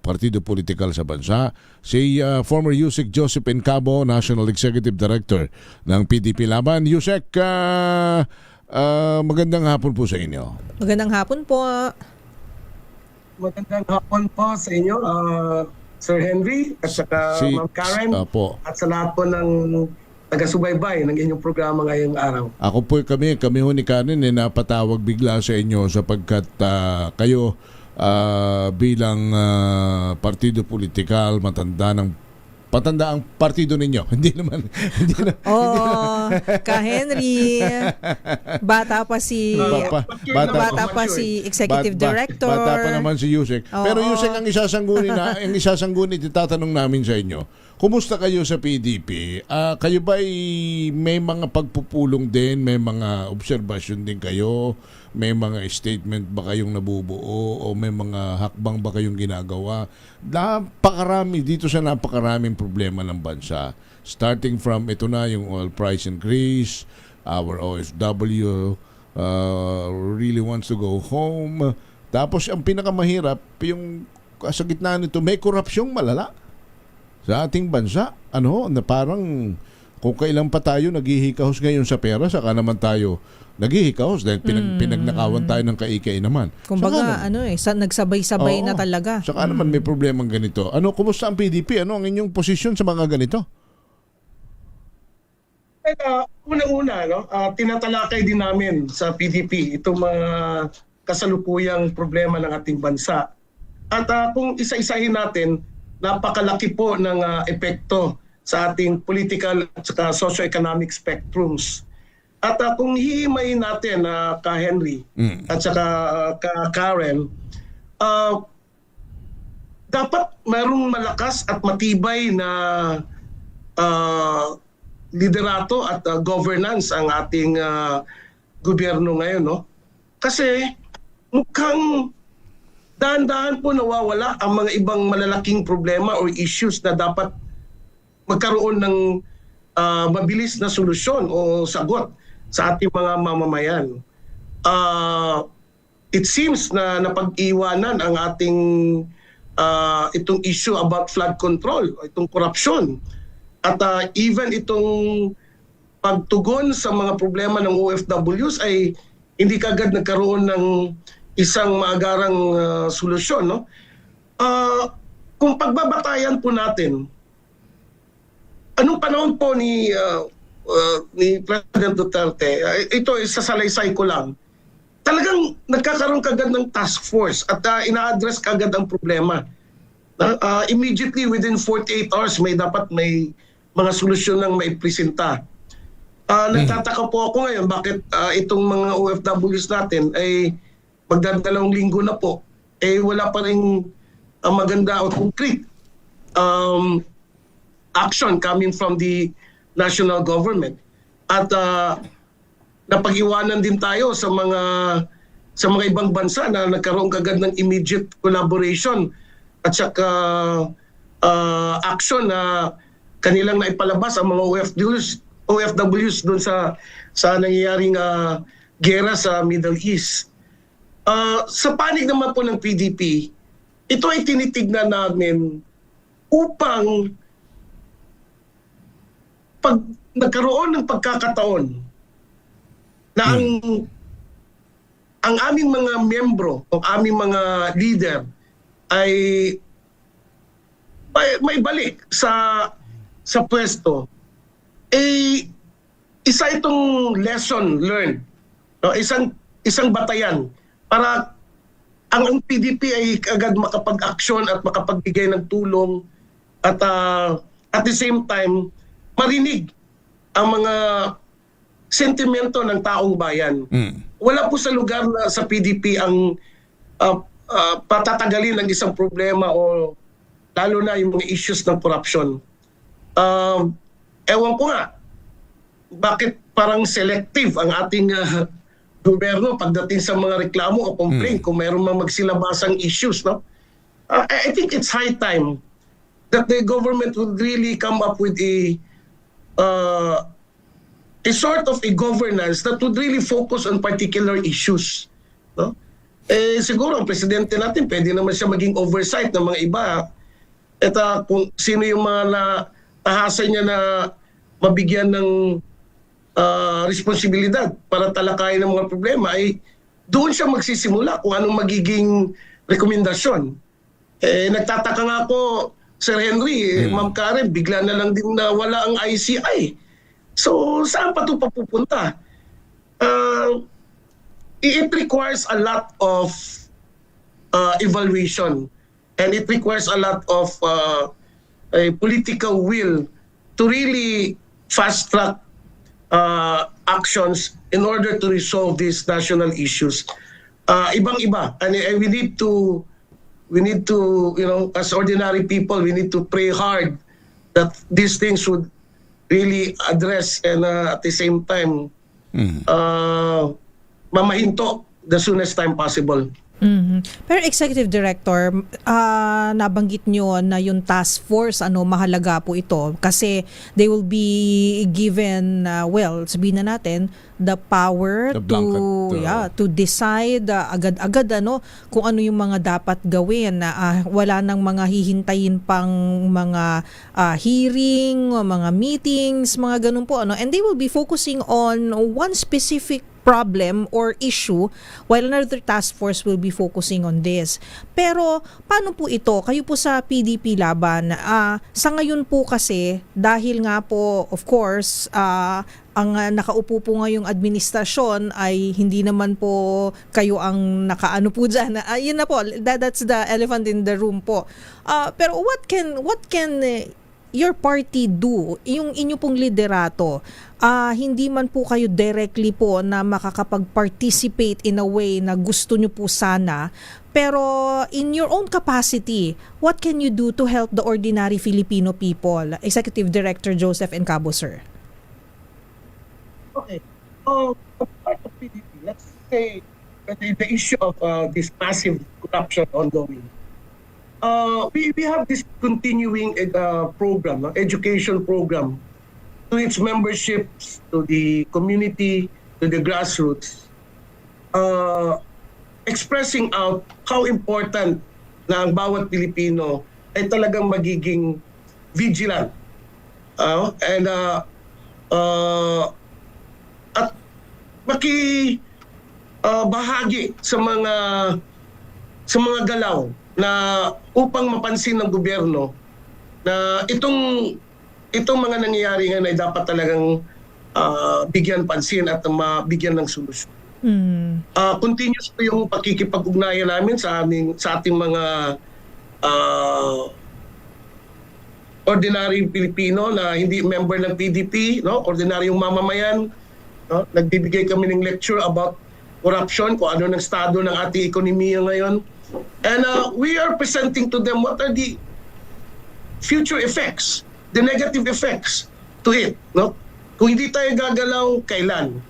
partido politikal sa bansa. Si former Yusek Joseph Encabo, National Executive Director ng PDP Laban. Yusek, magandang hapon po sa inyo. Magandang hapon po. Magandang hapon po sa inyo, Sir Henry, at saka Ma'am Karen, at sa lahat po ng taga-subaybay ng inyong programa ngayong araw. Ako po, kami ho ni Karen napatawag bigla sa inyo sapagkat kayo bilang partido politikal, patanda ang partido ninyo. Hindi naman. Ka-Henry. Bata pa si Executive Director. Bata pa naman si Yusek. Pero Yusek, ang isasangguni tatanong namin sa inyo. Kumusta kayo sa PDP? Kayo ba may mga pagpupulong din? May mga obserbasyon din kayo? May mga statement ba kayong nabubuo? O may mga hakbang ba kayong ginagawa? Napakarami dito sa napakaraming problema ng bansa. Starting from ito na yung oil price increase, our OFW really wants to go home. Tapos ang pinakamahirap, yung sa gitna nito, may korupsyong malala sa ating bansa. Na parang kung kailan pa tayo naghihikahos ngayon sa pera, saka naman tayo naghihikahos dahil pinagnakawan tayo ng kaikay naman. Kumbaga, nagsabay-sabay na talaga. Saka naman may problemang ganito. Kumusta ang PDP? Ano ang inyong posisyon sa mga ganito? Unang-una, tinatalakay din namin sa PDP itong mga kasalukuyang problema ng ating bansa. At kung isa-isahin natin, napakalaki po ng epekto sa ating political at saka socio-economic spectrums. At kung hihimayin natin ka-Henry at saka ka-Karen, dapat mayroong malakas at matibay na liderato at governance ang ating gobyerno ngayon. Kasi mukhang dahan-dahan po nawawala ang mga ibang malalaking problema or issues na dapat magkaroon ng mabilis na solusyon o sagot sa ating mga mamamayan. It seems na napag-iwanan ang ating itong issue about flood control, itong korupsyon. At even itong pagtugon sa mga problema ng OFWs ay hindi kagad nagkaroon ng isang maagarang solusyon. Kung pagbabatayan po natin, anong panahon po ni President Duterte, ito sa salaysay ko lang, talagang nagkakaroon kagad ng task force at ina-address kagad ang problema. Immediately within 48 hours may mga solusyon lang maipresenta. Nagtataka po ako ngayon bakit itong mga OFWs natin ay magdadalawang linggo na po wala pa rin maganda o concrete action coming from the national government. At napag-iwanan din tayo sa mga ibang bansa na nagkaroon kagad ng immediate collaboration at saka action na kanilang naipalabas ang mga OFWs doon sa nangyayaring gera sa Middle East. Sa panig naman po ng PDP, ito ay tinitignan namin upang pag nagkaroon ng pagkakataon na ang aming mga miyembro o aming mga leader ay may balik sa pwesto, isa itong lesson learned, no? Isang batayan para ang PDP ay agad makapag-aksyon at makapagbigay ng tulong at at the same time marinig ang mga sentimento ng taong bayan. Wala po sa lugar na sa PDP ang patatagalin ng isang problema o lalo na yung mga issues ng corruption. Ewan ko nga, bakit parang selective ang ating gobyerno pagdating sa mga reklamo o complaint kung mayroon mang magsilabasang issues. No? I think it's high time that the government would really come up with a sort of a governance that would really focus on particular issues. No? Siguro ang presidente natin pwede naman siya maging oversight ng mga iba. At kung sino yung mga nahasa niya na mabigyan ng responsibilidad para talakayin ng mga problema, ay doon siya magsisimula kung anong magiging rekomendasyon. Nagtataka nga ako, Sir Henry, Ma'am Karen, bigla na lang din na wala ang ICI. So, saan pa ito papupunta? It requires a lot of evaluation and it requires a lot of a political will to really fast-track actions in order to resolve these national issues. Ibang-iba. And we need to, you know, as ordinary people, we need to pray hard that these things would really address and at the same time mamahinto the soonest time possible. Pero Executive Director, nabanggit nyo na yung task force, mahalaga po ito kasi they will be given, sabihin na natin, the power to decide agad-agad kung ano yung mga dapat gawin. Wala nang mga hihintayin pang mga hearing, mga meetings, mga ganun po. And they will be focusing on one specific problem or issue while another task force will be focusing on this. Pero paano po ito? Kayo po sa PDP Laban, sa ngayon po kasi dahil nga po of course ang nakaupo po ngayong administrasyon ay hindi naman po kayo ang nakaano po dyan. Yun na po, that's the elephant in the room po. Pero what can your party do, yung inyo pong liderato, hindi man po kayo directly po na makakapag-participate in a way na gusto nyo po sana, pero in your own capacity, what can you do to help the ordinary Filipino people? Executive Director Joseph Encabo, sir. Okay. Part of PDP, let's say the issue of this massive corruption ongoing. We have this continuing program, education program, to its memberships, to the community, to the grassroots, expressing out how important na ang bawat Pilipino ay talagang magiging vigilant at bahagi sa mga galaw na upang mapansin ng gobyerno na itong mga nangyayari ngayon ay dapat talagang bigyan pansin at mabigyan ng solusyon. Continuous po yung pakikipag-ugnayan namin sa ating mga ordinary Pilipino na hindi member ng PDP, ordinaryong mamamayan. Nagbibigay kami ng lecture about corruption, kung ano ng estado ng ating ekonomiya ngayon. And we are presenting to them what are the future effects, the negative effects to it. No? Kung hindi tayo gagalaw, kailan?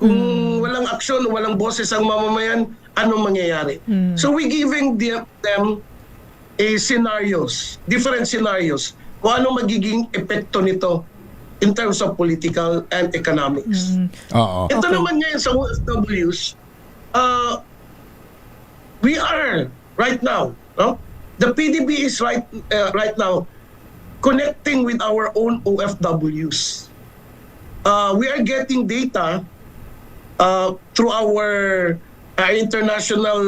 Kung walang aksyon, walang boses ang mamamayan, anong mangyayari? So we giving them scenarios, different scenarios, kung ano magiging epekto nito in terms of political and economics. Ito naman ngayon sa OFWs, we are right now, no? The PDB is right now connecting with our own OFWs. We are getting data through our international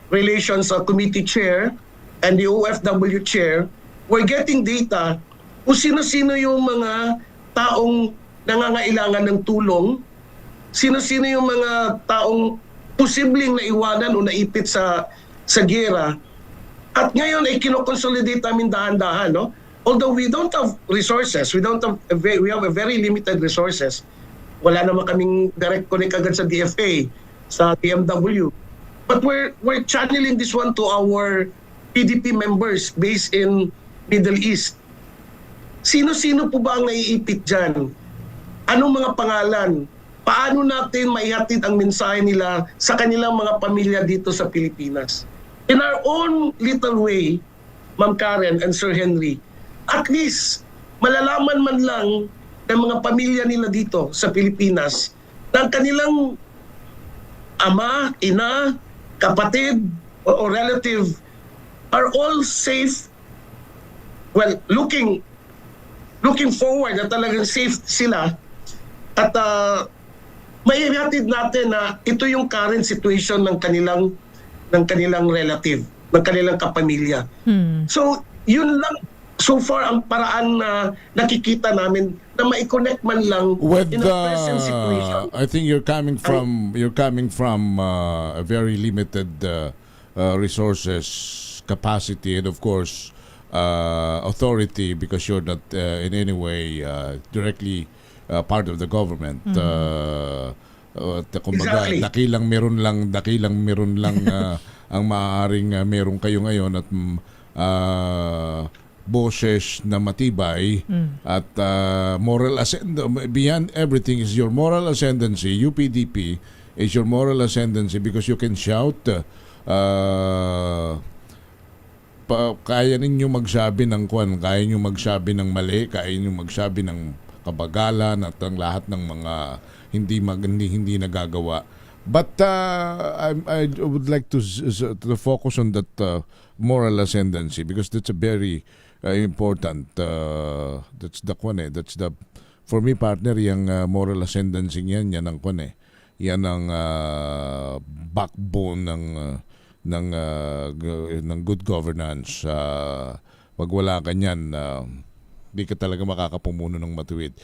relations committee chair and the OFW chair. We're getting data kung sino-sino yung mga taong nangangailangan ng tulong, sino-sino yung mga taong posibleng naiwanan o naipit sa gera. At ngayon ay kinoconsolidate namin dahan-dahan, no? Although we don't have resources, we have a very limited resources. Wala naman kaming direct connect agad sa DFA, sa DMW. But we're channeling this one to our PDP members based in Middle East. Sino-sino po ba ang naiipit dyan? Anong mga pangalan? Paano natin maihatid ang mensahe nila sa kanilang mga pamilya dito sa Pilipinas? In our own little way, Ma'am Karen and Sir Henry, at least malalaman man lang ng mga pamilya nila dito sa Pilipinas na kanilang ama, ina, kapatid, o relative are all safe. Well, looking forward na talagang safe sila at maihatid natin na ito yung current situation ng kanilang relative, ng kanilang kapamilya. So, yun lang so far ang paraan na nakikita namin na mai-connect man lang with in a present situation. I think you're coming from a very limited resources, capacity, and of course authority, because you're not in any way directly part of the government. Kumbaga, Exactly. dakilang meron lang ang maaaring meron kayo ngayon at boses na matibay at moral beyond everything is your moral ascendancy. UPDP is your moral ascendancy because you can shout. Kaya ninyo magsabi ng kaya ninyo magsabi ng mali, kaya ninyo magsabi ng kabagalan at ang lahat ng mga hindi nagagawa. But I would like to focus on that moral ascendancy because that's a very important. That's the for me, partner, yung moral ascendancy yan ang yan ang backbone ng good governance. Pag wala ka niyan, di ka talaga makakapumuno ng matuwid.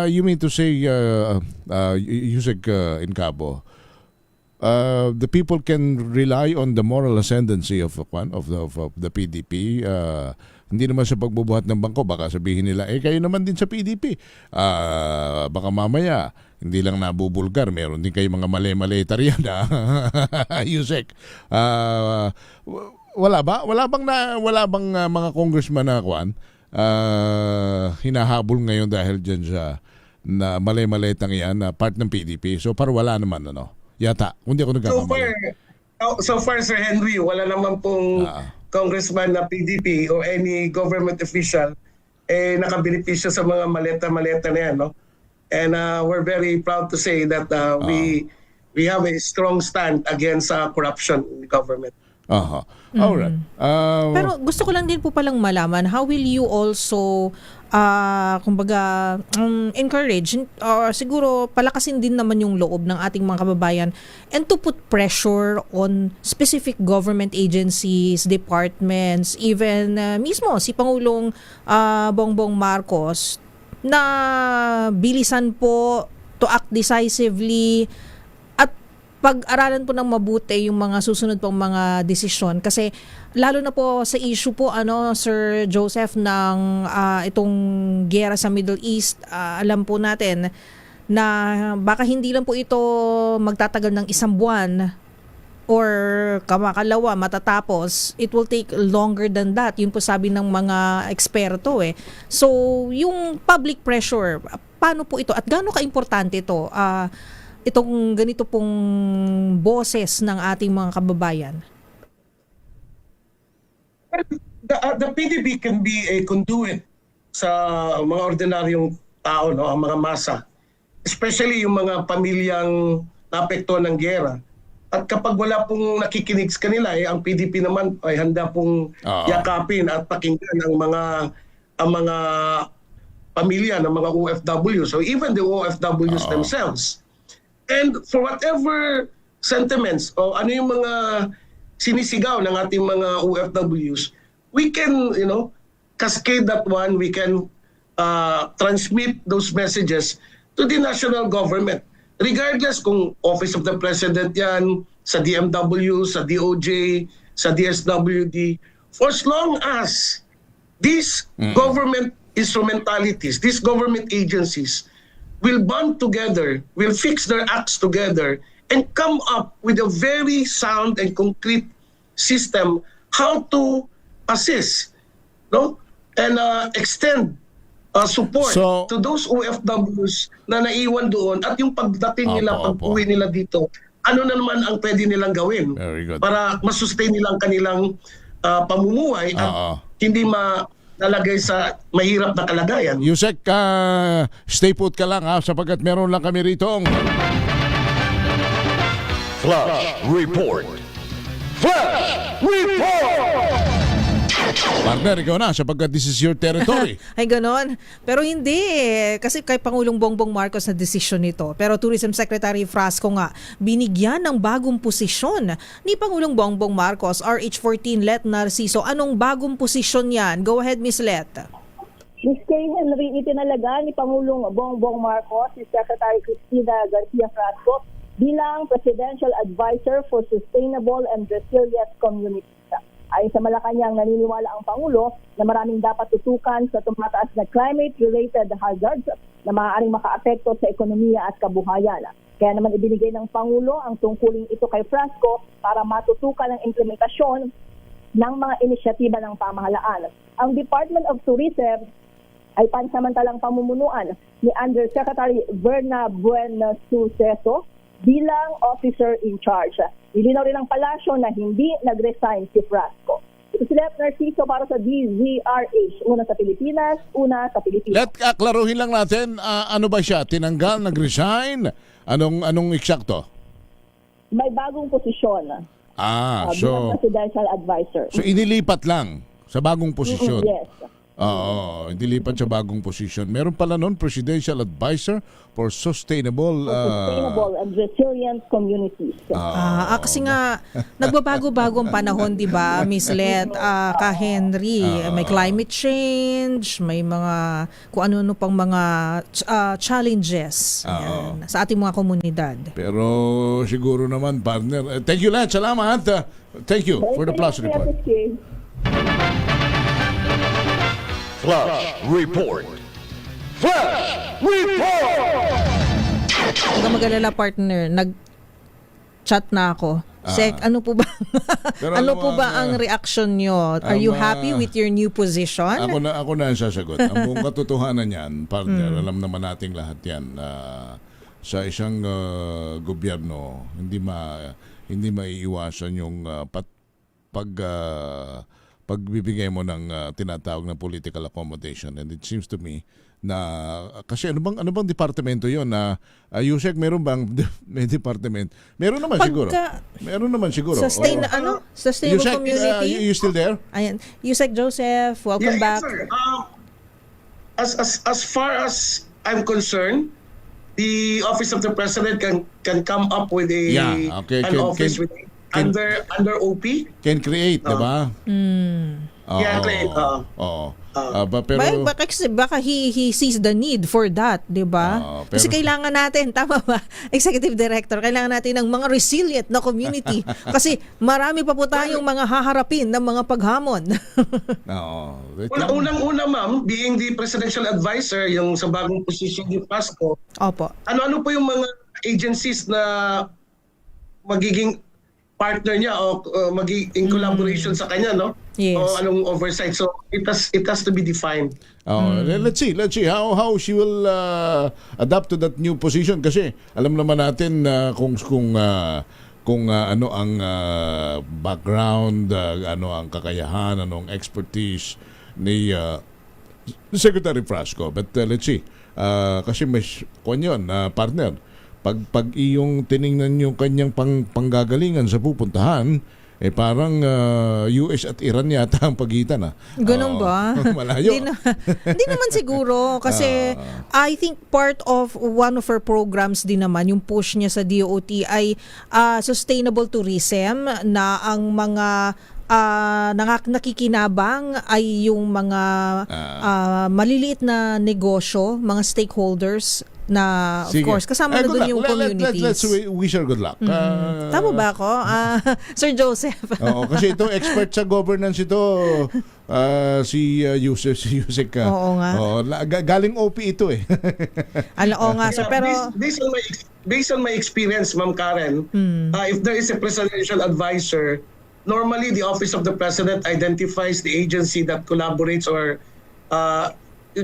You mean to say, Yusek Incabo, the people can rely on the moral ascendancy of the PDP. Hindi naman sa pagbubuhat ng bangko, baka sabihin nila, kayo naman din sa PDP. Baka mamaya, hindi lang nabubulgar, meron din kayo mga mali-maleta riyan. Yusek, wala bang mga congressman na hinahabol ngayon dahil dyan sa na mali-maletang yan na part ng PDP? So par wala naman, yata, hindi ako nagkakamali. So far, Sir Henry, wala naman pong congressman na PDP o any government official nakabenepisyo sa mga maleta-maleta na yan, no? And we're very proud to say that we have a strong stand against corruption in the government. Alright. Pero gusto ko lang din po palang malaman, how will you also kumbaga encourage or siguro palakasin din naman yung loob ng ating mga kababayan and to put pressure on specific government agencies, departments, even mismo si Pangulong Bongbong Marcos na bilisan po to act decisively at pag-aralan po ng mabuti yung mga susunod pong mga desisyon kasi lalo na po sa issue po Sir Joseph ng itong giyera sa Middle East, alam po natin na baka hindi lang po ito magtatagal ng 1 buwan or kamakalawa matatapos, it will take longer than that. Yun po sabi ng mga eksperto eh. So, yung public pressure, paano po ito at gaano ka-importante ito? Itong ganito pong boses ng ating mga kababayan. The PDP can be a conduit sa mga ordinaryong tao, no, ang mga masa. Especially yung mga pamilyang naapektuhan ng giyera. At kapag wala pong nakikinig sa kanila, ang PDP naman ay handa pong yakapin at pakinggan ang mga pamilya ng mga OFW. So even the OFWs themselves. And for whatever sentiments o ano yung mga sinisigaw ng ating mga OFWs, we can, cascade that one. We can transmit those messages to the national government. Regardless kung Office of the President yan, sa DMW, sa DOJ, sa DSWD, for as long as these government instrumentalities, these government agencies will band together, will fix their acts together, and come up with a very sound and concrete system how to assist, no, and extend support to those OFWs na naiwan doon at yung pagdating nila, pag-uwi nila dito, ano na naman ang pwede nilang gawin para masustain nilang kanilang pamumuhay at hindi nalagay sa mahirap na kalagayan. Yusek, stay put ka lang sapagkat meron lang kami rito Flash Report. Flash Report! Partner, ikaw na sapagkat this is your territory. Ay ganon. Pero hindi kasi kay Pangulong Bongbong Marcos na desisyon nito. Pero Tourism Secretary Frasco nga binigyan ng bagong posisyon ni Pangulong Bongbong Marcos. RH14 Let Narciso. Anong bagong posisyon yan? Go ahead, Miss Let. Miss Kay Henry, itinalaga ni Pangulong Bongbong Marcos si Secretary Cristina Garcia Frasco bilang Presidential Advisor for Sustainable and Resilient Communities. Ayon sa Malacanang, naniniwala ang Pangulo na maraming dapat tutukan sa tumataas na climate-related hazards na maaaring makaapekto sa ekonomiya at kabuhayan. Kaya naman ibinigay ng Pangulo ang tungkuling ito kay Frasco para matutukan ang implementasyon ng mga inisyatiba ng pamahalaan. Ang Department of Tourism ay pansamantalang pamumunuan ni Undersecretary Verna Bueno Suceso bilang officer in charge. Ilinaw rin ang palasyo na hindi nag-resign si Frasco. Ito si Let Narciso para sa DZRH. Una sa Pilipinas, una sa Pilipinas. Let, klaruhin lang natin, ano ba siya? Tinanggal, nag-resign? Anong eksakto? May bagong posisyon. Bilang Presidential Advisor. So inilipat lang sa bagong posisyon? Yes. Oo, hindi lipat sa bagong posisyon. Meron pala noon, Presidential Advisor for Sustainable and Resilient Communities. Kasi nga, nagbabago-bago ang panahon, di ba, Miss Let, ka Henry? May climate change, may mga, kung ano-ano pang mga challenges yan, sa ating mga komunidad. Pero siguro naman, partner. Thank you, Let. Salamat. Thank you for the Flash Report. Flash Report. Flash Report! Huwag kang mag-alala, partner. Nag-chat na ako. Sek, ano po ba? Ano po ba ang reaction nyo? Are you happy with your new position? Ako na ang sasagot. Ang buong katotohanan yan, partner, alam naman nating lahat yan. Sa isang gobyerno, hindi maiiwasan yung pagbibigay mo ng tinatawag na political accommodation, and it seems to me na kasi ano bang departamento yon na Yusek, meron bang may department? Meron naman siguro. Sustainable Yusek, community. You still there? Ayan. Yusek Joseph, welcome back. Yes, sir. As far as I'm concerned, the Office of the President can come up with an office with under OP. Can create, diba? Create. Pero Baka he sees the need for that, diba? Kasi kailangan natin, tama ba, Executive Director, kailangan natin ng mga resilient na community. Kasi marami pa po tayong mga haharapin ng mga paghamon. Unang-una, ma'am, being the Presidential Advisor, yung sa bagong position ni Frasco. Opo. Ano po yung mga agencies na magiging partner niya o in collaboration sa kanya, no? Yes. O anong oversight. So it has to be defined. Let's see how she will adapt to that new position, kasi alam naman natin kung ano ang background, ano ang kakayahan, anong expertise ni Secretary Frasco. But let's see. Kasi may partner. Pag iyong tiningnan yung kanyang panggagalingan sa pupuntahan, parang US at Iran yata ang pagitan. Ganun ba? Malayo. Hindi naman siguro kasi I think part of one of her programs din naman, yung push niya sa DOT ay sustainable tourism, na ang mga nakikinabang ay yung mga maliliit na negosyo, mga stakeholders na of course kasama na doon yung communities. Let's wish her good luck. Tama ba ako? Sir Joseph. Oo, kasi ito expert sa governance ito, si Yusek. Oo nga. Galing OP ito eh. Oo nga, sir, pero based on my experience, Ma'am Karen, if there is a presidential advisor, normally the office of the president identifies the agency that collaborates or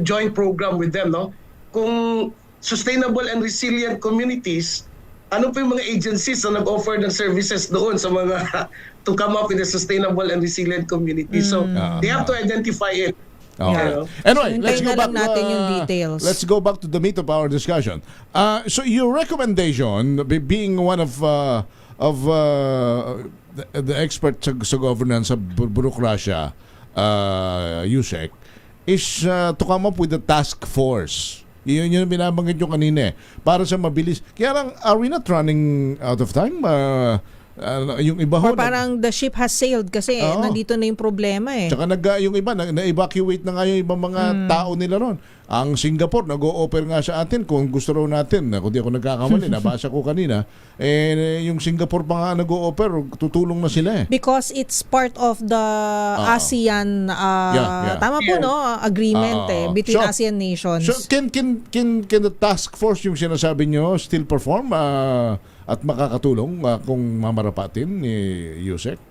joint program with them, no? Kung sustainable and resilient communities, ano po yung mga agencies na nag-offer ng services doon sa mga to come up with a sustainable and resilient community? So they have to identify it. Okay. Anyway, let's go back. natin yung details. Let's go back to the meat of our discussion. So your recommendation, being one of the expert sa governance sa burokrasya, Yusek, is to come up with a task force. Yun yung binabanggit nyo kanina para sa mabilis. Kaya lang, are we not running out of time? Yung iba or parang the ship has sailed kasi nandito na yung problema eh. Tsaka yung iba, na-evacuate na nga yung ibang mga tao nila ron. Ang Singapore, nag-o-offer nga sa atin kung gusto raw natin, kung di ako nagkakamali, nabasa ko kanina, yung Singapore pa nga nag-o-offer, tutulong na sila eh. Because it's part of the ASEAN, tama po no, agreement between ASEAN nations. So can the task force yung sinasabi nyo still perform at makakatulong kung mamarapatin ni Yusek?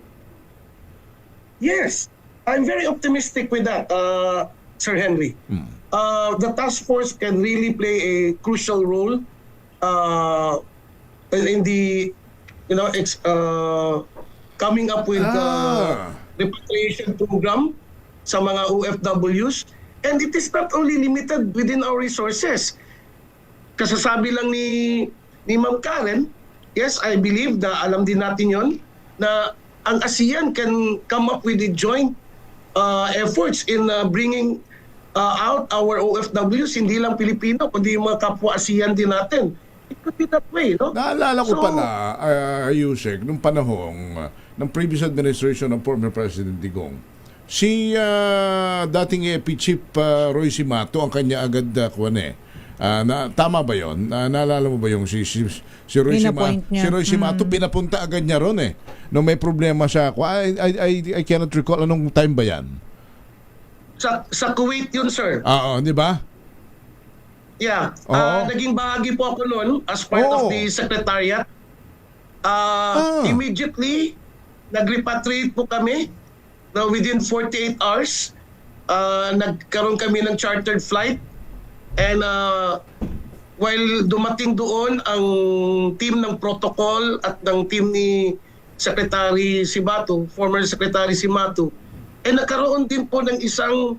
Yes, I'm very optimistic with that, Sir Henry. The task force can really play a crucial role in the coming up with repatriation program sa mga OFWs, and it is not only limited within our resources. Kasasabi lang ni Ma'am Karen, yes, I believe na alam din natin yon na ang ASEAN can come up with the joint efforts in bringing out our OFWs, hindi lang Pilipino, kundi yung mga kapwa ASEAN din natin. It could be that way, no? Naalala ko pala, Yusek, nung panahong ng previous administration ng former President Digong, si dating AP Chief Roy Simato, ang kanya agad tama ba yun? Naalala mo ba yung si Roy Simato, pinapunta agad niya ron eh. Nung may problema siya, I cannot recall anong time ba yan? Sa Kuwait yun, sir. Oo, di ba? Yeah. Naging bahagi po ako noon as part of the secretariat. Immediately, nag-repatriate po kami. Now, within 48 hours, nagkaroon kami ng chartered flight. And while dumating doon ang team ng protocol at ng team ni Secretary Simato, former Secretary Simato, nagkaroon din po ng isang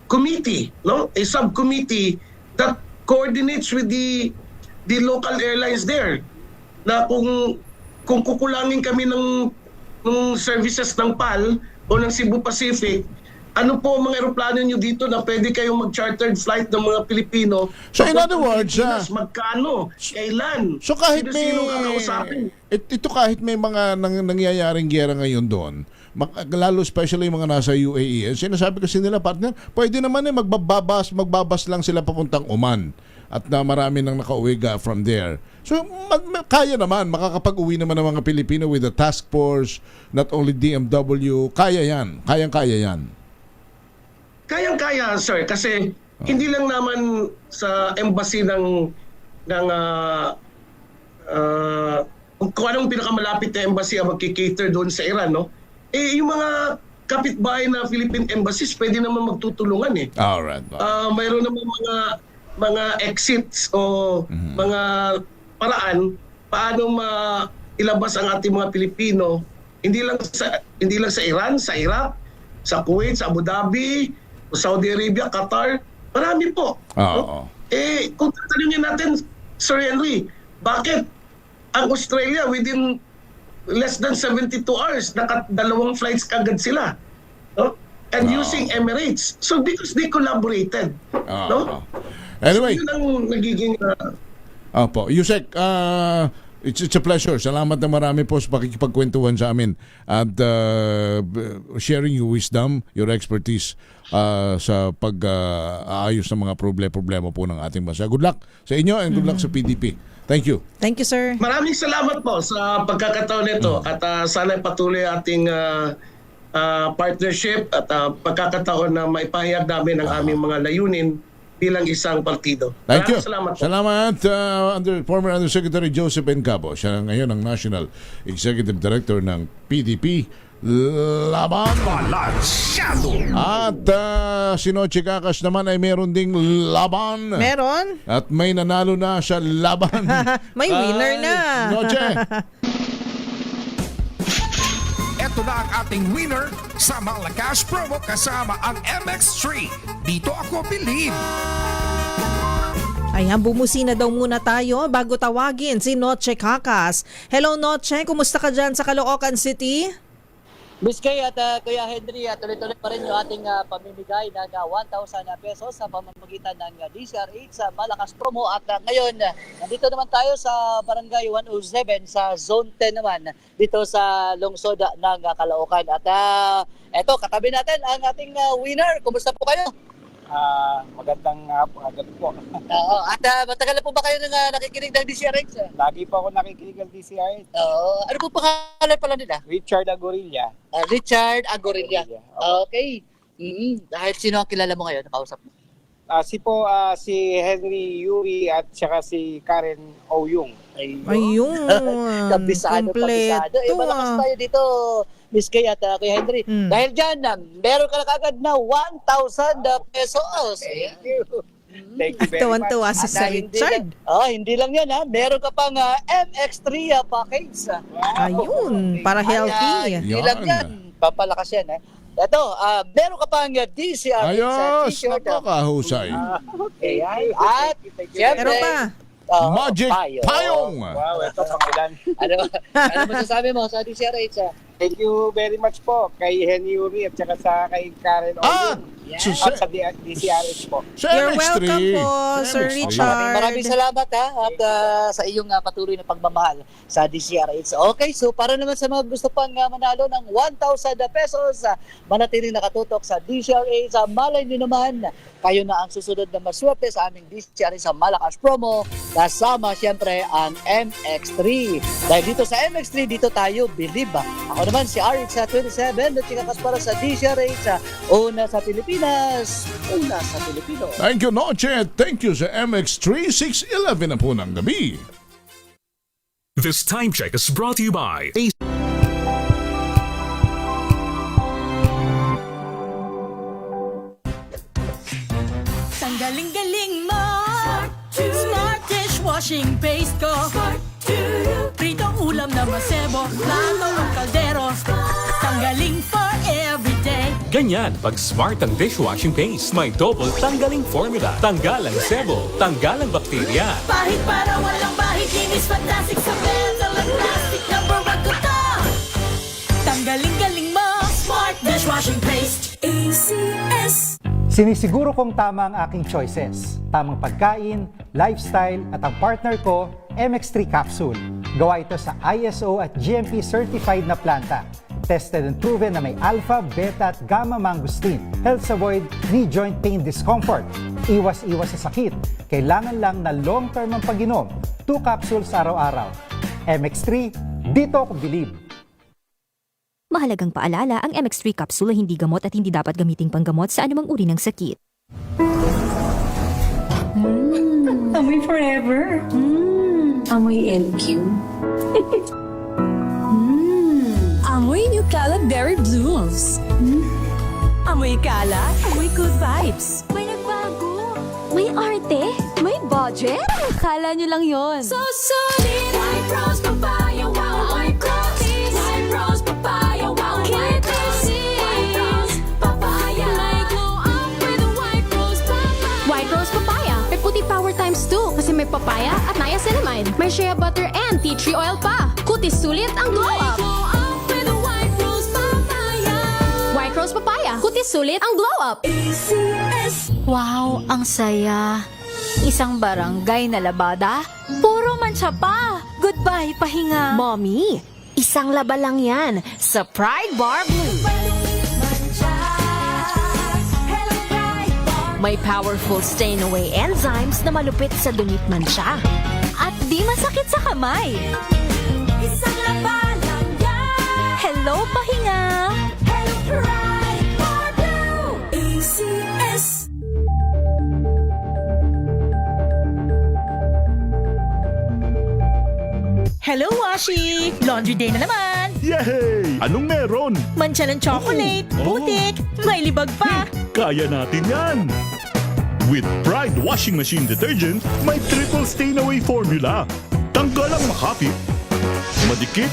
committee, no? A subcommittee that coordinates with the local airlines there. Na kung kukulangin kami ng services ng PAL o ng Cebu Pacific, ano po mga eroplano nyo dito na pwede kayong mag-chartered flight ng mga Pilipino? So in other words, magkano? Kailan? So kahit sino kakausapin? Ito kahit may mga nangyayaring giyera ngayon doon, lalo especially yung mga nasa UAE, sinasabi kasi nila, partner, pwede naman magbabas lang sila papuntang Oman at na marami nang nakauwi from there. So kaya naman, makakapag-uwi naman ng mga Pilipino with a task force, not only DMW, kaya yan, kayang-kaya yan. Kayang-kaya, sir, kasi hindi lang naman sa embassy ng kung anong pinakamalapit na embassy ang magkikater doon sa Iran, no? Yung mga kapitbahay na Philippine embassies pwede naman magtutulungan eh. Alright. Mayroon naman mga exits o mga paraan paano ilabas ang ating mga Pilipino hindi lang sa Iran, sa Iraq, sa Kuwait, sa Abu Dhabi, Saudi Arabia, Qatar, marami po. No? Kung tatanungin natin, Sir Henry, bakit ang Australia within less than 72 hours, dalawang flights kagad sila. No? And using Emirates. So because they collaborated. No? Anyway. So yun ang nagiging... Opo. Yusek, it's a pleasure. Salamat na marami po sa pakikipagkwentuhan sa amin at sharing your wisdom, your expertise sa pag-aayos ng mga problema po ng ating bansa. Good luck sa inyo and good luck sa PDP. Thank you. Thank you, sir. Maraming salamat po sa pagkakataon nito at sana patuloy ating partnership at pagkakataon na maipahayag namin ang aming mga layunin bilang isang partido. Thank you. Salamat po. Salamat former Undersecretary Joseph Encabo. Siya ngayon ang National Executive Director ng PDP. Laban at si Noche Kakas naman ay meron ding laban. Meron? At may nanalo na sa laban. May winner na. Noche. Ito na ang ating winner sa Malakas Promo kasama ang MX3. Dito ako believe. Ayan, bumusina daw muna tayo bago tawagin si Noche Kakas. Hello Noche, kumusta ka dyan sa Caloocan City? Miss Kay at Kuya Henry, tuloy-tuloy pa rin yung ating pamimigay ng 1,000 pesos sa pamamagitan ng DCR8 sa Malakas Promo. At ngayon, nandito naman tayo sa Barangay 107 sa Zone 10 naman, dito sa lungsod ng Caloocan. At eto, katabi natin ang ating winner. Kumusta po kayo? Magandang agad po. Oo, at matagal na po ba kayo nakikinig ng DCR8? Lagi po ako nakikinig ng DCR8. Oo, ano po pangalan pala nila? Richard Agorilla. Richard Agorilla. Okay. Dahil sino ang kilala mo ngayon, nakausap mo? Si Henry Yuri at saka si Karen Oyung. Ayun. Kabisado. Malakas tayo dito, Miss Kay at Kuya Henry. Dahil dyan, meron ka na kagad na 1,000 pesos. Thank you. Thank you very much. Tuwan-tuwa si Sir Richard. Hindi lang yan ha. Meron ka pang MX3 package. Ayun, para healthy. Hindi lang yan. Papalakas yan ha. Ito, meron ka pang DCR Ayos, t-shirt. napakahusay. Okay, at siyempre, meron pa. Magic Payong. Wow, ito pangilan. ano masasabi mo sa DCR8? Thank you very much po kay Henry Yuri at saka kay Karen Oyung. At sa DCRH po. You're welcome po, Sir Richard. Maraming salamat ha at sa iyong patuloy na pagmamahal sa DCRH. Okay, so para naman sa mga gusto pang manalo ng 1,000 pesos, manatiling nakatutok sa DCRH. Malay nyo naman, kayo na ang susunod na maswerte sa aming DCRH sa Malakas Promo. Kasama siyempre ang MX3. Dahil dito sa MX3, dito tayo believe. Ako naman si RX sa 27 at chikakas para sa DCRH. Una sa Pilipinas, una sa Pilipino. Thank you, Noche. Thank you sa MX3 611 na po ng gabi. This time check is brought to you by Galing-galing mo Smart dishwashing paste ko Pritong ulam na masebo Plato ng kaldero Tanggaling for everyday. Ganyan, pag smart ang dishwashing paste, may double tanggaling formula. Tanggal ang sebo, tanggal ang bakterya. Bahit para walang bahit, linis fantastic sa metal at plastic. Number 1 ko to. Tanggaling-galing mo, smart dishwashing paste. ACS. Sinisiguro kong tama ang aking choices. Tamang pagkain, lifestyle, at ang partner ko, MX3 Capsule. Gawa ito sa ISO at GMP certified na planta. Tested and proven na may alpha, beta at gamma mangosteen. Helps avoid knee joint pain discomfort. Iwas-iwas sa sakit. Kailangan lang na long-term ang pag-inom. 2 capsules araw-araw. MX3, dito ako believe. Mahalagang paalala, ang MX3 capsule ay hindi gamot at hindi dapat gamiting panggamot sa anumang uri ng sakit. Amoy forever. Amoy LQ. Amoy New Cala Berry Blooms. Amoy Cala, amoy good vibes. May nagbago. May arte, may budget. Akala nyo lang yon. So solid. White Rose Papaya, wow, white roses. White Rose Papaya, wow, white roses. White Rose Papaya. May glow up with a White Rose Papaya. White Rose Papaya. May puti power times 2 kasi may papaya at niacinamide. May shea butter and tea tree oil pa. Kutis sulit ang glow up. White Rose Papaya. Kutis sulit ang glow up. Wow, ang saya. Isang barangay na labada, puro mancha pa. Goodbye, pahinga. Mommy, isang laba lang yan sa Pride Bar Blue. May powerful stain-away enzymes na malupit sa dunit mancha. At di masakit sa kamay. Isang laba lang yan. Hello, pahinga. Hello, Pride Bar Blue. ACS. Hello, Washi! Laundry day na naman! Yay! Anong meron? Mancha ng chocolate, putik, may libag pa. Kaya natin yan! With Pride Washing Machine Detergent, may triple stain-away formula. Tanggal ang makapit, madikit,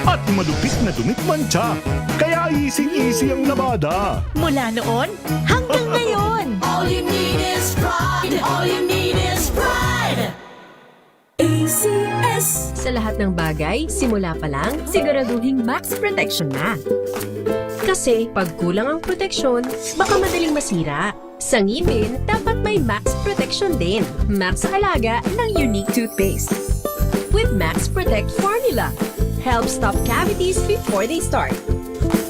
at malupit na dumit mancha. Kaya easy-easy ang labada. Mula noon hanggang ngayon. All you need is pride. All you need is pride. ACS. Sa lahat ng bagay, simula pa lang, siguraduhin max protection na. Kasi pag kulang ang proteksyon, baka madaling masira. Sa ngipin, dapat may max protection din. Max sa alaga ng Unique Toothpaste. With Max Protect Formula, help stop cavities before they start,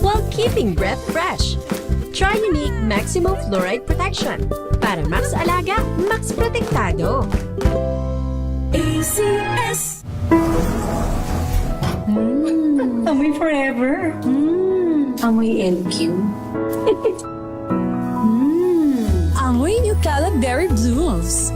while keeping breath fresh. Try Unique Maximum Fluoride Protection. Para max alaga, max protektado. ACS. Amoy forever. Amoy LQ. Amoy New Cala Berry Blooms.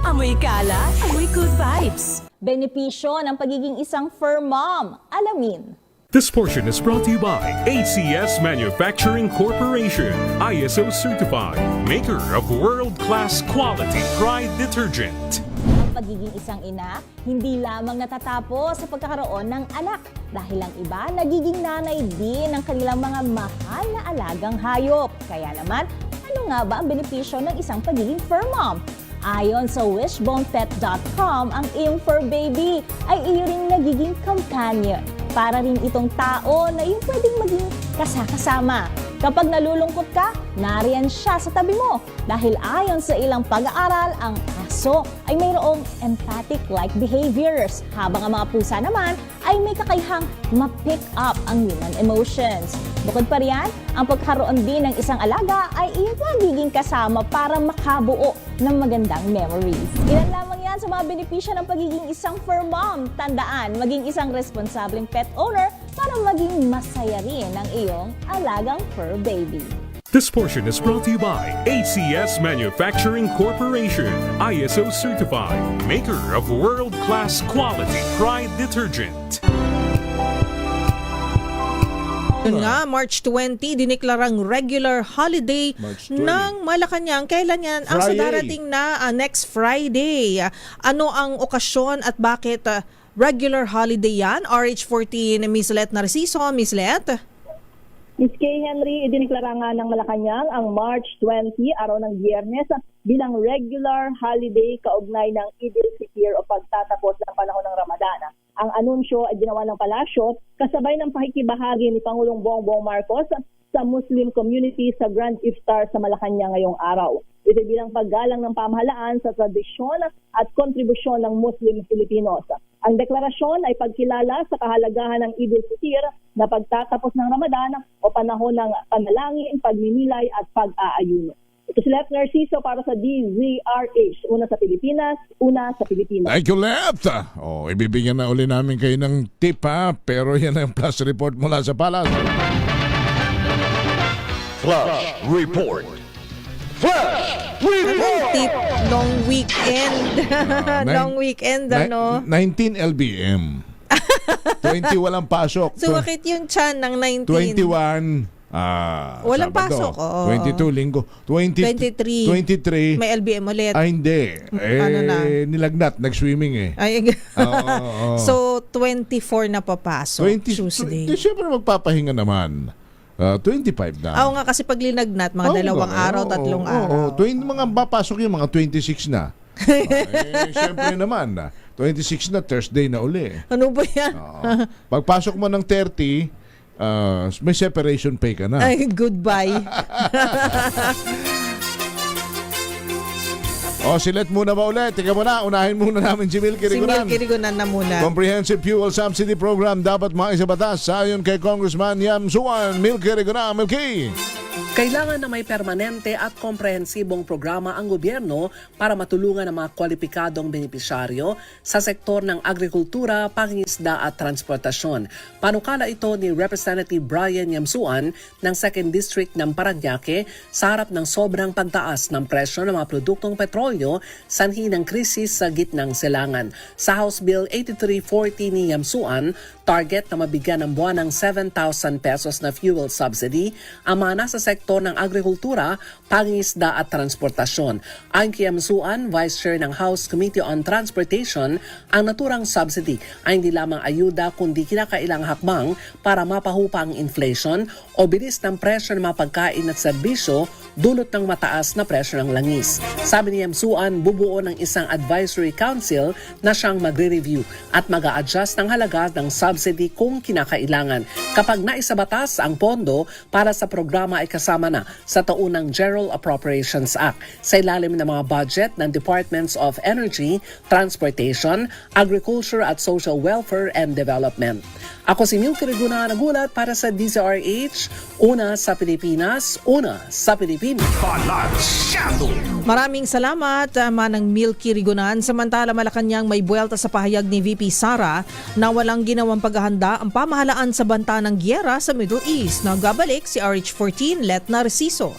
Amoy Cala, amoy good vibes. Benepisyo ng pagiging isang fur mom. Alamin. This portion is brought to you by ACS Manufacturing Corporation, ISO certified, maker of world-class quality Pride detergent. Ang pagiging isang ina, hindi lamang natatapos sa pagkakaroon ng anak. Dahil ang iba, nagiging nanay din ng kanilang mga mahal na alagang hayop. Kaya naman, ano nga ba ang benepisyo ng isang pagiging fur mom? Ayon sa wishbonepet.com, ang iyong fur baby ay iyo ring nagiging companion. Para rin itong tao na yung pwedeng maging kasakasama. Kapag nalulungkot ka, nariyan siya sa tabi mo. Dahil ayon sa ilang pag-aaral, ang aso ay mayroong empathic-like behaviors. Habang ang mga pusa naman ay may kakayahang ma-pick up ang human emotions. Bukod pa riyan, ang pagkaroon din ng isang alaga ay iyong magiging kasama para makabuo ng magandang memories. Ilan lamang yan sa mga benepisyo ng pagiging isang fur mom. Tandaan, maging isang responsableng pet owner para maging masaya rin ang iyong alagang fur baby. This portion is brought to you by ACS Manufacturing Corporation, ISO certified, maker of world-class quality Pride detergent. Yun nga, March 20, diniklarang regular holiday ng Malacanang. Kailan yan? Ang sa darating na next Friday. Ano ang okasyon at bakit regular holiday yan? RH14, Miss Let Narciso. Miss Let? Ms. K. Henry, idiniklara nga ng Malacanang ang March 20, araw ng Biyernes, bilang regular holiday kaugnay ng Eid al-Fitr o pagtatapos ng panahon ng Ramadan. Ang anunsyo ay ginawa ng palasyo kasabay ng pakikibahagi ni Pangulong Bongbong Marcos sa Muslim community sa Grand Iftar sa Malacanang ngayong araw. Ito bilang paggalang ng pamahalaan sa tradisyon at kontribusyon ng Muslim Filipinos. Ang deklarasyon ay pagkilala sa kahalagahan ng Eid al-Fitr na pagtatapos ng Ramadan o panahon ng panalangin, pagninilay at pag-aayuno. Ito si Left Narciso para sa DZRH. Una sa Pilipinas, una sa Pilipinas. Thank you, Left. Ibibigyan na uli namin kayo ng tip, ha? Pero yan ang flash report mula sa Palas. Flash Report. Flash! Tip, long weekend. Long weekend, ano? 19 LBM. 20 walang pasok. Sumakit yung tiyan ng 19. 21. Walang Sabado. pasok, oo. 22 linggo. 23. May LBM ulit. Hindi. Ano na? Nilagnat. Nag-swimming eh. Ay, so, 24 na papasok. Tuesday. Siyempre magpapahinga naman. 25 na. Oo nga, kasi pag linagnat, mga dalawang araw, tatlong araw. Mga papasok yung mga 26 na. Siyempre naman. 26 na, Thursday na uli. Ano ba yan? Pagpasok mo ng 30, may separation pay ka na. Ay, goodbye. Silet muna ba ulit? Tika muna, unahin muna namin si Milky Rigunan. Si Milky Rigunan na muna. Comprehensive Fuel Subsidy Program dapat maisabatas ayon kay Congressman Yam Suan. Milky Rigunan, Milky! Kailangan na may permanente at komprehensibong programa ang gobyerno para matulungan ang mga kwalipikadong benepisyaryo sa sektor ng agrikultura, pangingisda at transportasyon. Panukala ito ni Representative Brian Yamsuan ng 2nd District ng Parañaque sa harap ng sobrang pagtaas ng presyo ng mga produktong petrolyo sanhi ng krisis sa gitnang silangan. Sa House Bill 8340 ni Yamsuan, target na mabigyan ng buwan ng 7,000 pesos na fuel subsidy ang mga nasa sektor ng agrikultura, pangingisda at transportasyon. Ayon kay Yamsuan, Vice Chair ng House Committee on Transportation, ang naturang subsidy ay hindi lamang ayuda kundi kinakailang hakbang para mapahupa ang inflation o bilis ng presyo ng mga pagkain at serbisyo dulot ng mataas na presyo ng langis. Sabi ni Yamsuan, bubuo ng isang advisory council na siyang magre-review at mag-a-adjust ng halaga ng subsidy kung kinakailangan. Kapag naisabatas ang pondo para sa programa ay kasama na sa taunang General Appropriations Act sa ilalim ng mga budget ng Departments of Energy, Transportation, Agriculture at Social Welfare and Development. Ako si Milky Rigunan, nagulat para sa DZRH, una sa Pilipinas, una sa Pilipinas. Maraming salamat, Manang Milky Rigunan. Samantala, Malacanang may buwelta sa pahayag ni VP Sara na walang ginawang paghahanda ang pamahalaan sa banta ng giyera sa Middle East. Nagbabalik si RH14, Letna Reciso.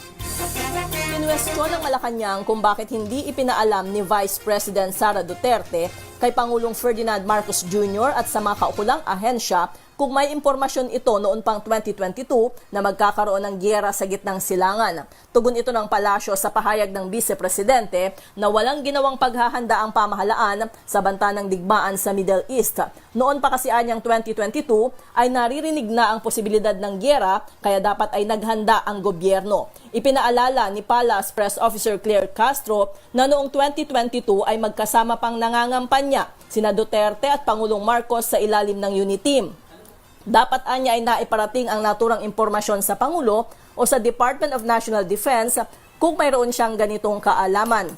Kinwestiyon ng Malacanang kung bakit hindi ipinaalam ni Vice President Sara Duterte kay Pangulong Ferdinand Marcos Jr. at sa mga kaukulang ahensya kung may impormasyon ito noon pang 2022 na magkakaroon ng giyera sa gitnang silangan. Tugon ito ng palasyo sa pahayag ng Vice Presidente na walang ginawang paghahanda ang pamahalaan sa banta ng digmaan sa Middle East. Noon pa kasi anyang 2022 ay naririnig na ang posibilidad ng giyera kaya dapat ay naghanda ang gobyerno. Ipinaalala ni Palace Press Officer Claire Castro na noong 2022 ay magkasama pang nangangampanya sina Duterte at Pangulong Marcos sa ilalim ng UNITEAM. Dapat anya ay naiparating ang naturang impormasyon sa Pangulo o sa Department of National Defense kung mayroon siyang ganitong kaalaman.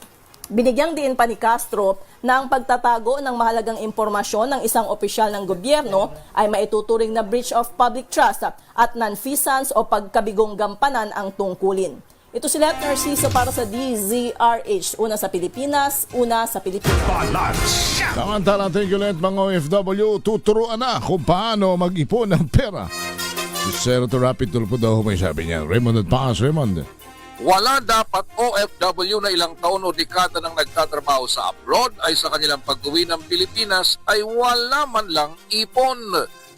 Binigyang diin pa ni Castro na ang pagtatago ng mahalagang impormasyon ng isang opisyal ng gobyerno ay maituturing na breach of public trust at nonfeasance o pagkabigong gampanan ang tungkulin. Ito si Letna Reciso para sa DZRH. Una sa Pilipinas, una sa Pilipinas. Samantala, thank you, mga OFW. Tuturuan na kung paano mag-ipon ng pera. Si Senator Rapid Tulfo daw may sabi niya. Raymond at Paas, Raymond. Wala dapat OFW na ilang taon o dekada nang nagtatrabaho sa abroad ay sa kanilang pag-uwi ng Pilipinas ay wala man lang ipon.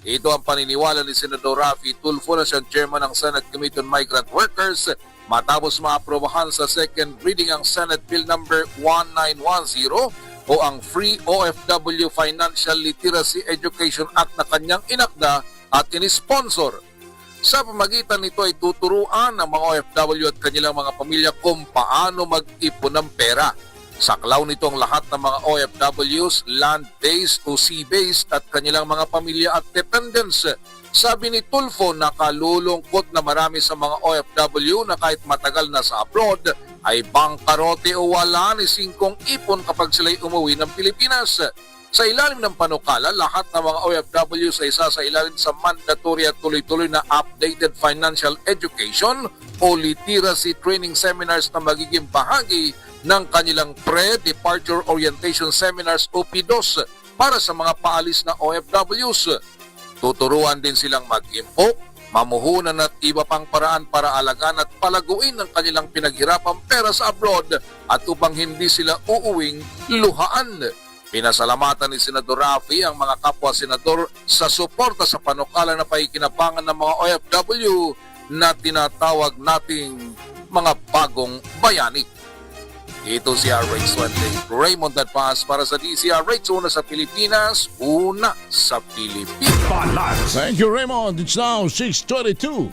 Ito ang paniniwala ni Senador Rafi Tulfo na siyang chairman ng Senate Committee on Migrant Workers matapos maaprobahan sa second reading ang Senate Bill number 1910 o ang Free OFW Financial Literacy Education Act na kanyang inakda at inisponsor. Sa pamagitan nito ay tuturuan ng mga OFW at kanilang mga pamilya kung paano mag-ipon ng pera. Saklaw nito ang lahat ng mga OFWs, land-based o sea-based at kanilang mga pamilya at dependents. Sabi ni Tulfo, nakalulungkot na marami sa mga OFW na kahit matagal na sa abroad ay bangkarote o wala ni singkong ipon kapag sila'y umuwi ng Pilipinas. Sa ilalim ng panukala, lahat ng mga OFW sa isa sa ilalim sa mandatory at tuloy-tuloy na updated financial education o literacy training seminars na magiging bahagi ng kanilang pre-departure orientation seminars o PDOS para sa mga paalis na OFWs. Tuturuan din silang mag-impok, mamuhunan at iba pang paraan para alagaan at palaguin ang kanilang pinaghirapang pera sa abroad at upang hindi sila uuwing luhaan. Pinasalamatan ni Senador Raffy ang mga kapwa-senador sa suporta sa panukala na paikinabangan ng mga OFW na tinatawag nating mga bagong bayani. Ito si RH20 Raymond Adpas para sa DCRH, una sa Pilipinas, una sa Pilipinas. Thank you, Raymond. It's now 6:22.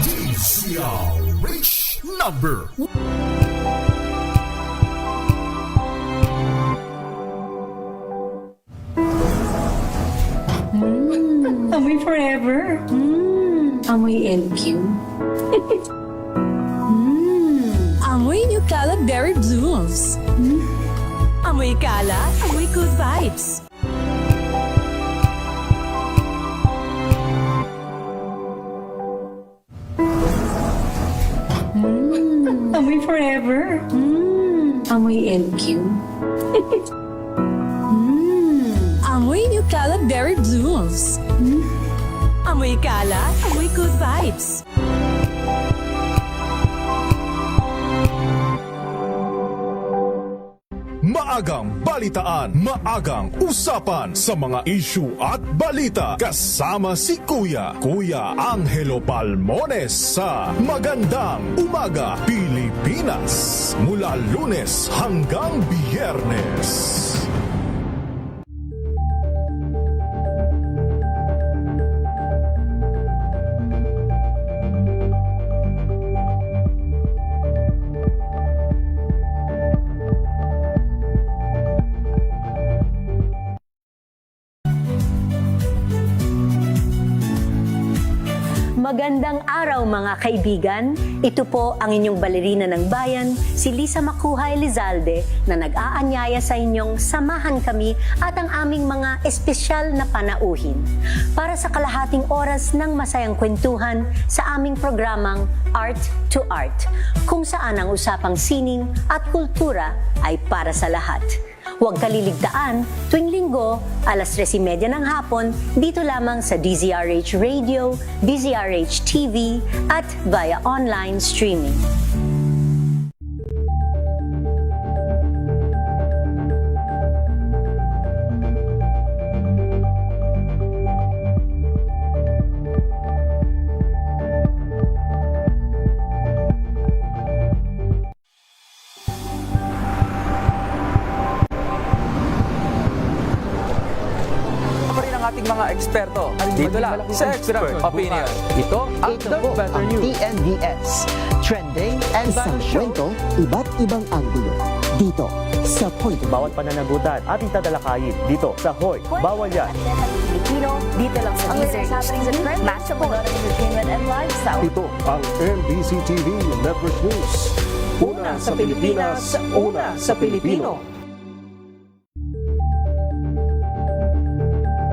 DCRH number. Amoy forever. Amoy LQ. Amoy New Cala Berry Blooms. Amoy Cala, amoy good vibes. Amoy forever. Amoy LQ. Amoy New Cala Berry Blooms. Amoy Cala, amoy good vibes. Maagang balitaan, maagang usapan sa mga issue at balita. Kasama si Kuya Angelo Palmones sa Magandang Umaga Pilipinas. Mula Lunes hanggang Biyernes. Magandang araw mga kaibigan. Ito po ang inyong balerina ng bayan, si Lisa Makuhay Lizalde, na nag-aanyaya sa inyong samahan kami at ang aming mga espesyal na panauhin para sa kalahating oras ng masayang kwentuhan sa aming programang Art to Art, kung saan ang usapang sining at kultura ay para sa lahat. Huwag kaliligtaan, tuwing linggo, alas 3:30 ng hapon, dito lamang sa DZRH Radio, DZRH TV, at via online streaming. Mga eksperto dito lang sa Expert Opinion. Ito ang The Better News. TNVS. Trending and isang kwento, iba't ibang anggulo. Dito sa Point. Bawat pananagutan ating tatalakayin dito sa Hoy. Bawal yan. Pilipino, dito lang sa DZRH. Match of entertainment and lifestyle. Ito ang MBC TV Network News. Una sa Pilipinas, una sa Pilipino.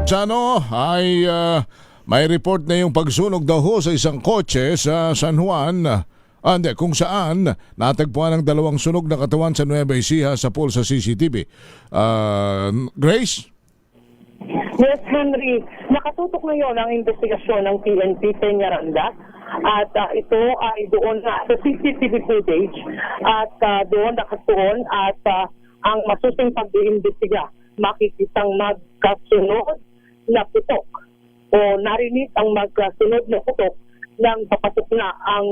Ano ay may report na yung pagsunog daw ho sa isang kotse sa San Juan, kung saan natagpuan ang dalawang sunog na katawan sa Nueva Ecija sa pool sa CCTV. Grace? Yes, Henry. Nakatutok ngayon ang investigasyon ng PNP Peñaranda at ito ay doon sa CCTV footage at doon nakatuon at ang masusing pag-iimbestiga makikitang magkasunod na putok o narinig ang magkasunod na putok nang papasok na ang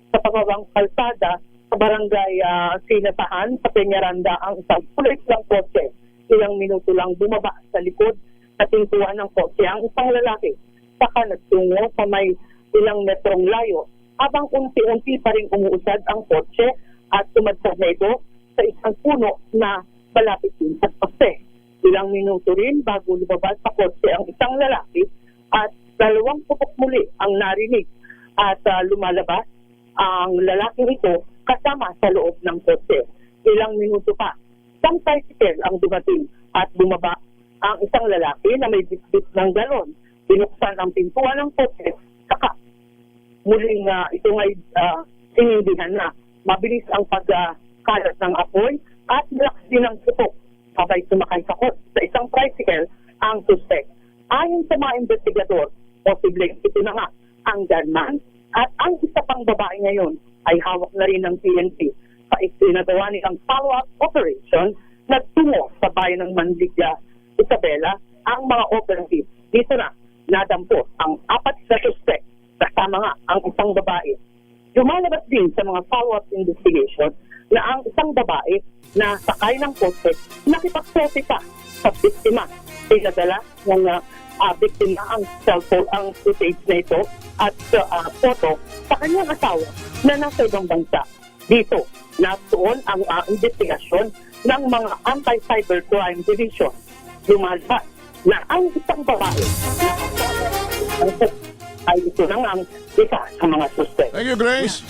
sa pagawang kalsada sa barangay Sinatahan sa Peñaranda ang isang kulay lang kotse. Ilang minuto lang bumaba sa likod sa pintuan ng kotse ang isang lalaki. Saka nagtungo sa may ilang metrong layo habang unti-unti pa rin umuusad ang kotse at tumadsad na ito sa isang puno na malapit din sa poste. Ilang minuto rin bago lumabas sa kotse ang isang lalaki at dalawang putok muli ang narinig at lumalabas ang lalaking ito kasama sa loob ng kotse. Ilang minuto pa, isang tricycle ang dumating at bumaba ang isang lalaki na may bitbit ng galon. Binuksan ang pintuan ng kotse, saka muling ito ay sinindihan na. Mabilis ang pagkalat ng apoy at malakas din ang putok. Sabay sumakay sa isang tricycle ang suspect. Ayon sa mga investigador, posibleng ito na nga ang gunman. At ang isa pang babae ngayon ay hawak na rin ng PNP sa isinagawa nilang follow-up operation na tungo sa bayan ng Mandigya, Isabela. Ang mga operative dito na nadampo ang 4 na suspect kasama nga ang isang babae. Lumalabas din sa mga follow-up investigation na ang isang babae na sakay ng kotse nakipagsote pa sa biktima. Pinadala ng biktima ang cellphone, ang footage na ito at photo sa kanyang asawa na nasa ibang bansa. Dito, natuon ang investigasyon ng mga Anti-Cybercrime Division. Lumalabas na ang isang babae ay ito na nga ang isa sa mga suspect. Thank you, Grace.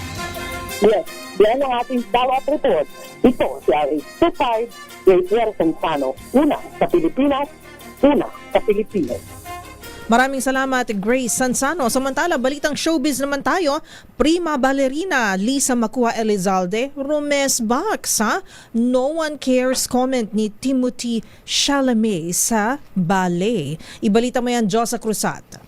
Yes, yan ang ating follow-up report. Ito si RH25, Gabriel Sensano, una sa Pilipinas, una sa Pilipinas. Maraming salamat, Grace Sansano. Samantala, balitang showbiz naman tayo. Prima ballerina Lisa Macua Elizalde, rumesbak sa No One Cares comment ni Timothy Chalamet sa ballet. Ibalita mo yan, Josa Cruzat.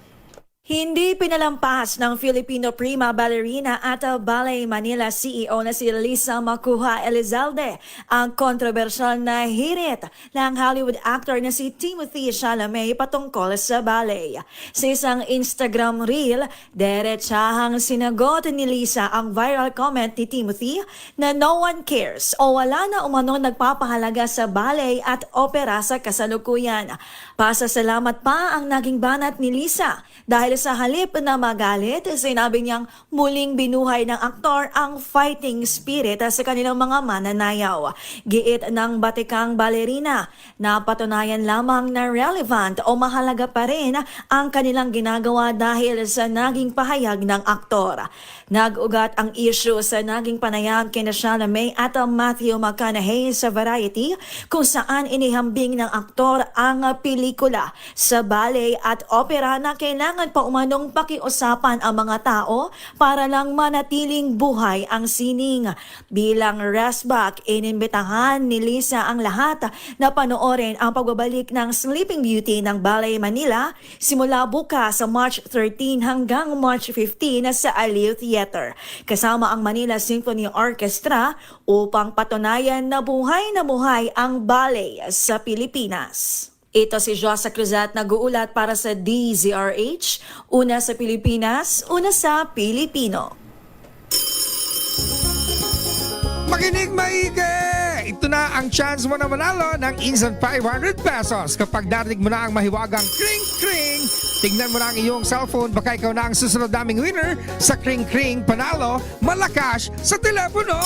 Hindi pinalampas ng Filipino prima ballerina at Ballet Manila CEO na si Lisa Macua Elizalde ang kontrobersyal na hirit ng Hollywood actor na si Timothy Chalamet patungkol sa ballet. Sa isang Instagram reel, derechahang sinagot ni Lisa ang viral comment ni Timothy na no one cares o wala na umano nagpapahalaga sa ballet at opera sa kasalukuyan. Pasasalamat pa ang naging banat ni Lisa dahil sa halip na magalit, sinabi niyang muling binuhay ng aktor ang fighting spirit sa kanilang mga mananayaw. Giit ng batikang balerina, napatunayan lamang na relevant o mahalaga pa rin ang kanilang ginagawa dahil sa naging pahayag ng aktor. Nag-ugat ang issue sa naging panayag kina Chalamet at Matthew McConaughey sa Variety kung saan inihambing ng aktor ang pelikula sa ballet at opera na kailangan pa umanong pakiusapan ang mga tao para lang manatiling buhay ang sining. Bilang resback, inimbitahan ni Lisa ang lahat na panoorin ang pagbabalik ng Sleeping Beauty ng Ballet Manila simula bukas sa March 13 hanggang March 15 sa Aliw Theater. Kasama ang Manila Symphony Orchestra upang patunayan na buhay ang ballet sa Pilipinas. Ito si Josa Cruzat nag-uulat para sa DZRH, una sa Pilipinas, una sa Pilipino. Makinig maigi! Ito na ang chance mo na manalo ng instant 500 pesos kapag darinig mo na ang mahiwagang kring-kring. Tingnan mo na ang iyong cellphone, baka ikaw na ang susunod naming winner sa kring-kring panalo malakas sa telepono.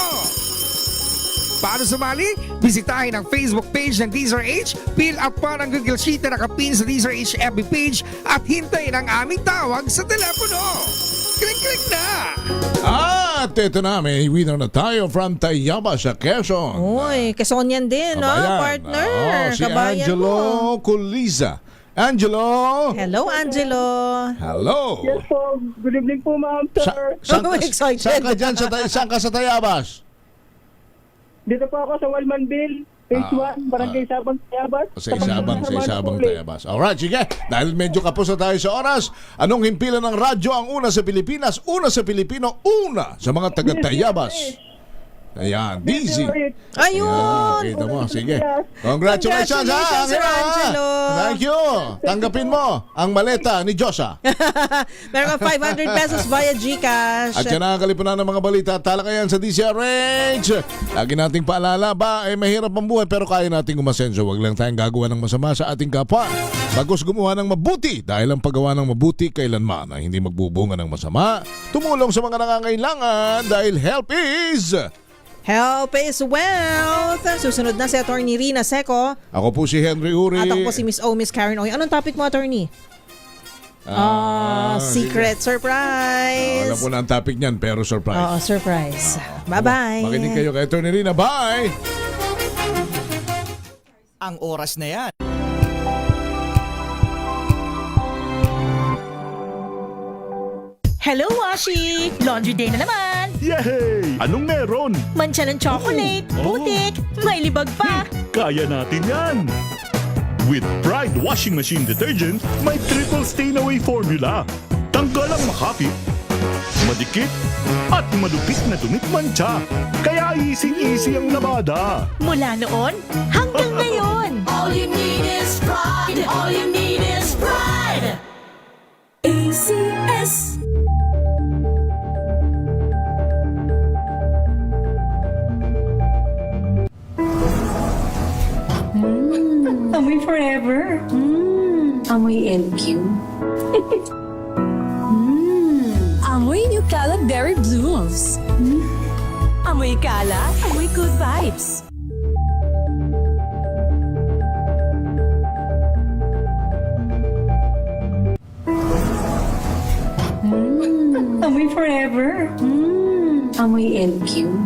Paano sumali? Bisitahin ang Facebook page ng DZRH, fill up pa ng Google Sheet na nakapin sa DZRH FB page at hintayin ang aming tawag sa telepono. Klik-klik na! At ito na, may winner na tayo from Tayabas sa Quezon. Uy, Quezon yan din, no, partner? Si Kabayan Angelo mo. Culiza. Angelo! Hello, Angelo. Hello! Yes po, good evening po ma'am, sir. Saan ka dyan? Saan ka sa Tayabas? Dito po ako sa Walmanville, Phase 1, Barangay Sabang Tayabas. Sa Isabang Tayabas. Alright, sige. Dahil medyo kapos na tayo sa oras, anong himpilan ng radyo ang una sa Pilipinas, una sa Pilipino, una sa mga taga-Tayabas? Ayan, DZ. Ayun! Kita mo, sige. Congratulations ha, Angelo. Thank you. Tanggapin mo ang maleta ni Josa. Meron ka 500 pesos via GCash. At yan ang kalipunan ng mga balita at talakayan sa DZRH. Lagi nating paalala ba, mahirap ang buhay pero kaya nating umasenso. Huwag lang tayong gagawa ng masama sa ating kapwa. Bagos gumawa ng mabuti dahil ang paggawa ng mabuti kailanman ay hindi magbubunga ng masama. Tumulong sa mga nangangailangan dahil help is wealth. Susunod na si Attorney Rina Seco. Ako po si Henry Uri. At ako po si Miss Karen Oy. Anong topic mo, Attorney? Secret surprise. Alam ko na ang topic niyan, pero surprise. Oo, surprise. Bye-bye. Makinig kayo kay Attorney Rina. Bye! Ang oras na yan. Hello, Washi! Laundry day na naman! Yay! Anong meron? Mancha ng chocolate, putik, may libag pa. Kaya natin yan! With Pride Washing Machine Detergent, may triple stain away formula. Tanggal ang makapit, madikit, at malupit na dumit-mancha. Kaya easy-easy ang labada. Mula noon hanggang ngayon. All you need is pride. All you need is pride. ACS. Amoy forever. Amoy LQ. Amoy New Cala Berry Blooms. Amoy Cala, amoy good vibes. Amoy forever. Amoy LQ.